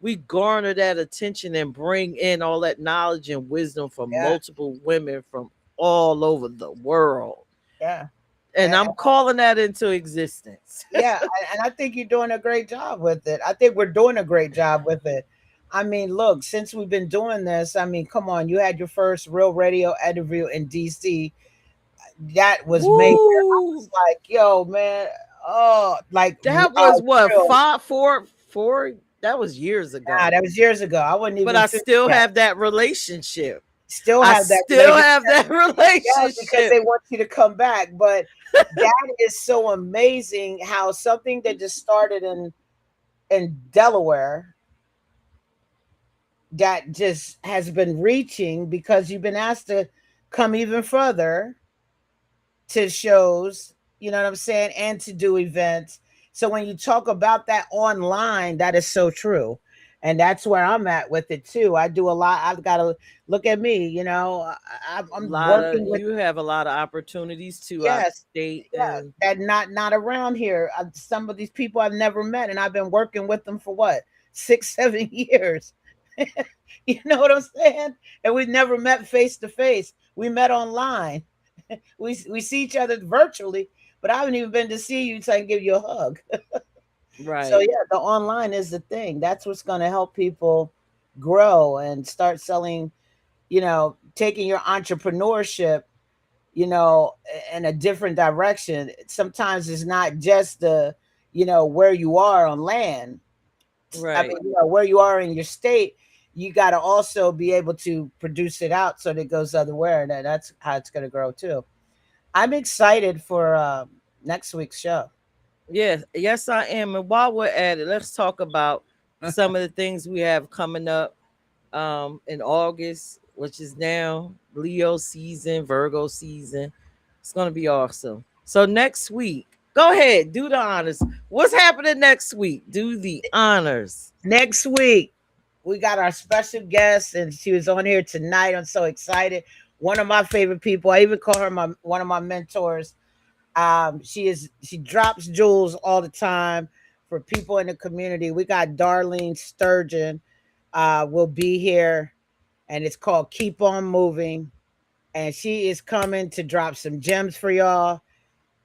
that attention and bring in all that knowledge and wisdom from Yeah. multiple women from all over the world. Yeah. And I'm calling that into existence. Yeah, and I think you're doing a great job with it. I think we're doing a great job with it. I mean, look, since we've been doing this, I mean, come on, you had your first real radio interview in DC. That was major. I was Woo! like, yo, man, oh, like That was what, thrilled. five, four? That was years Nah, ago. that was years ago. I wasn't But even I 50 still yet. have that relationship. Still I have that still relationship. have that Yeah, because relationship. they want you to come back. But that is so amazing how something that just started in Delaware that just has been reaching because you've been asked to come even further to shows, you know what I'm saying, and to do events. So when you talk about that online, that is so true. And that's where I'm at with it too. I do a lot. I've got to look at me, I'm Lot of working with, you have a lot of opportunities too out of yes, state, yeah, and that not around here. Some of these people I've never met, and I've been working with them for what, 6 7 years. You know what I'm saying? And we've never met face to face. We met online. We see each other virtually, but I haven't even been to see you so I can give you a hug. So right, yeah, the online is the thing. That's what's going to help people grow and start selling. Taking your entrepreneurship, in a different direction. Sometimes it's not just where you are on land. I mean, right. where you are in your state, you got to also be able to produce it out so that it goes other where. And that's how it's going to grow too. I'm excited for next week's show. Yes, yes, I am. And while we're at it, let's talk about some of the things we have coming up in August, which is now Leo season, Virgo season. It's gonna be awesome. So next week, go ahead, do the honors. What's happening next week? Do the honors. Next week, we got our special guest, and she was on here tonight. I'm so excited. One of my favorite people. I even call her one of my mentors. She drops jewels all the time for people in the community. We got Darlene Sturgeon will be here, and it's called Keep On Moving. And she is coming to drop some gems for y'all.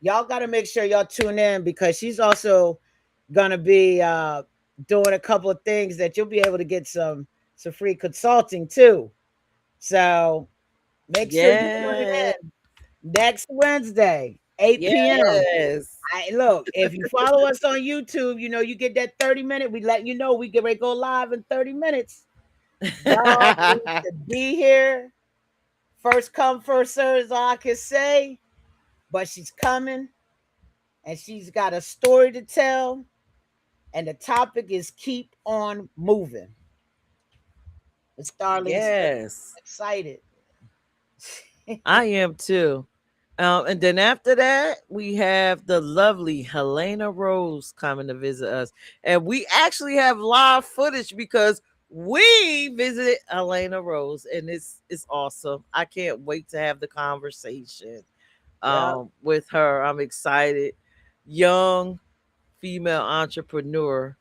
Y'all got to make sure y'all tune in because she's also gonna be doing a couple of things that you'll be able to get some free consulting too. So Make sure you tune Yeah. in next Wednesday, 8 p.m. Yes. I look, if you follow us on YouTube, you know you get that 30 minute. We let you know we get ready to go live in 30 minutes. Y'all need to be here. First come, first serve is all I can say. But she's coming and she's got a story to tell. And the topic is keep on moving. Miss Darlene's Yes. excited. I am too. And then after that, we have the lovely Helena Rose coming to visit us. And we actually have live footage because we visited Helena Rose and it's awesome. I can't wait to have the conversation Yep. with her. I'm excited. Young female entrepreneur.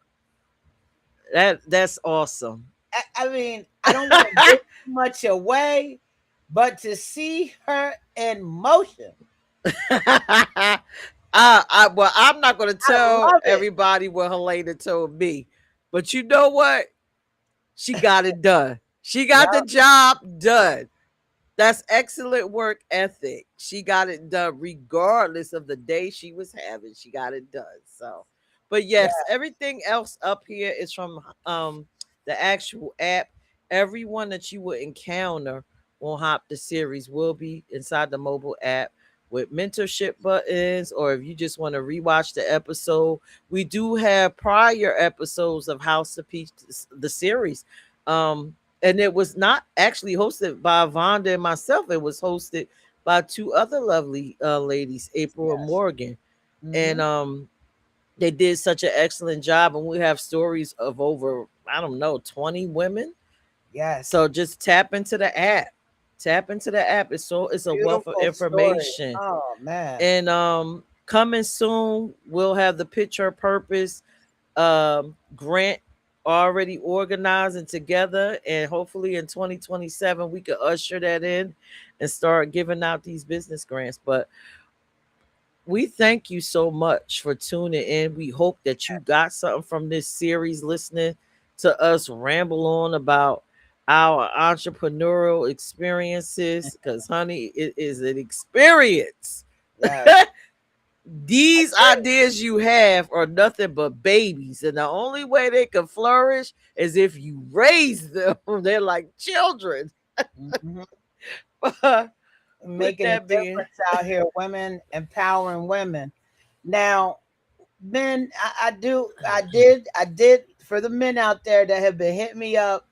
That's awesome. I mean, I don't want to give too much away, but to see her in motion, Well, I'm not going to I tell love it. everybody what Helena told me, but you know what? She got it done. She got the Yep. job done. That's excellent work ethic. She got it done regardless of the day she was having. She got it done. So, but Yeah. yes, everything else up here is from the actual app. Everyone that you will encounter on Hop the Series will be inside the mobile app with mentorship buttons, or if you just want to rewatch the episode, we do have prior episodes of House of Peach, the series. And it was not actually hosted by Vonda and myself. It was hosted by two other lovely ladies, April and Yes. Morgan, and Hmm. they did such an excellent job. And we have stories of over, I don't know, 20 women. Yes. So just tap into the app. Tap into the app. It's a wealth of Beautiful story. information. Oh man. And coming soon, we'll have the Picture Purpose grant already organized and together, and hopefully in 2027 we could usher that in and start giving out these business grants. But we thank you so much for tuning in. We hope that you got something from this series, listening to us ramble on about our entrepreneurial experiences, because honey, it is an experience. Yes. I These agree. ideas you have are nothing but babies, and the only way they can flourish is if you raise them. They're like children. Hmm. With Making a that being, difference out here, women empowering women. Now, men, I did for the men out there that have been hitting me up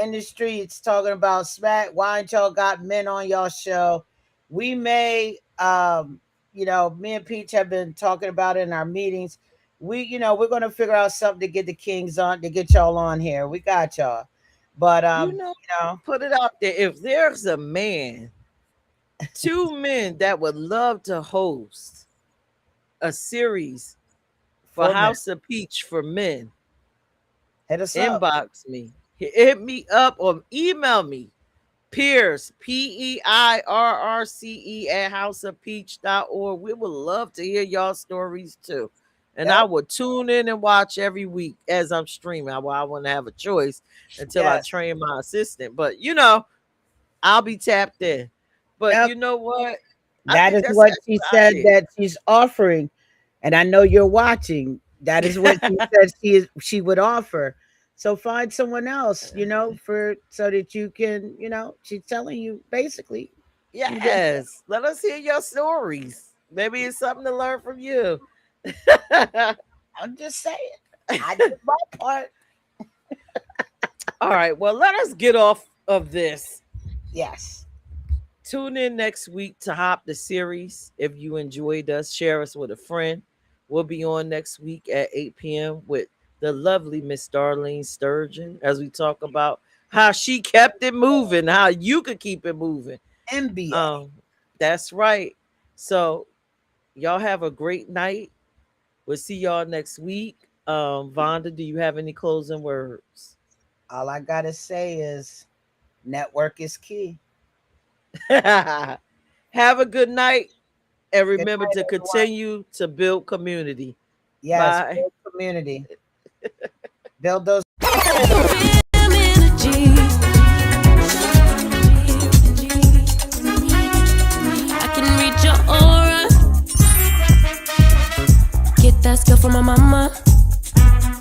in the streets talking about smack. Why ain't y'all got men on y'all show? We may, me and Peach have been talking about it in our meetings. We're gonna figure out something to get the kings on to get y'all on here. We got y'all, but you know, you know, put it out there. If there's a man, two men that would love to host a series for for men, House of Peach for men, hit us up. inbox me, hit me up, or email me Pierce, Peirrce at houseofpeach.org. We would love to hear y'all stories too. And I Yep. will tune in and watch every week as I'm streaming. I wouldn't have a choice until I Yes. train my assistant. But I'll be tapped in. But Yep. you know what? I That think is that's an what she excellent said idea. that she's offering, and I know you're watching. That is what she said she would offer. So find someone else, for so that you can, she's telling you basically some good stuff. Yes. Let us hear your stories. Maybe it's something to learn from you. I'm just saying. I did my part. All right. Well, let us get off of this. Yes. Tune in next week to Hop the Series. If you enjoyed us, share us with a friend. We'll be on next week at 8 p.m. with the lovely Miss Darlene Sturgeon as we talk about how she kept it moving, how you could keep it moving. MBA. Um, that's right. So y'all have a great night. We'll see y'all next week. Vonda, do you have any closing words? All I gotta say is network is key. Have a good night. And Good remember night, to everyone. continue to build community. Yes, Bye. build community. Build those Feel energy. skill from my mama.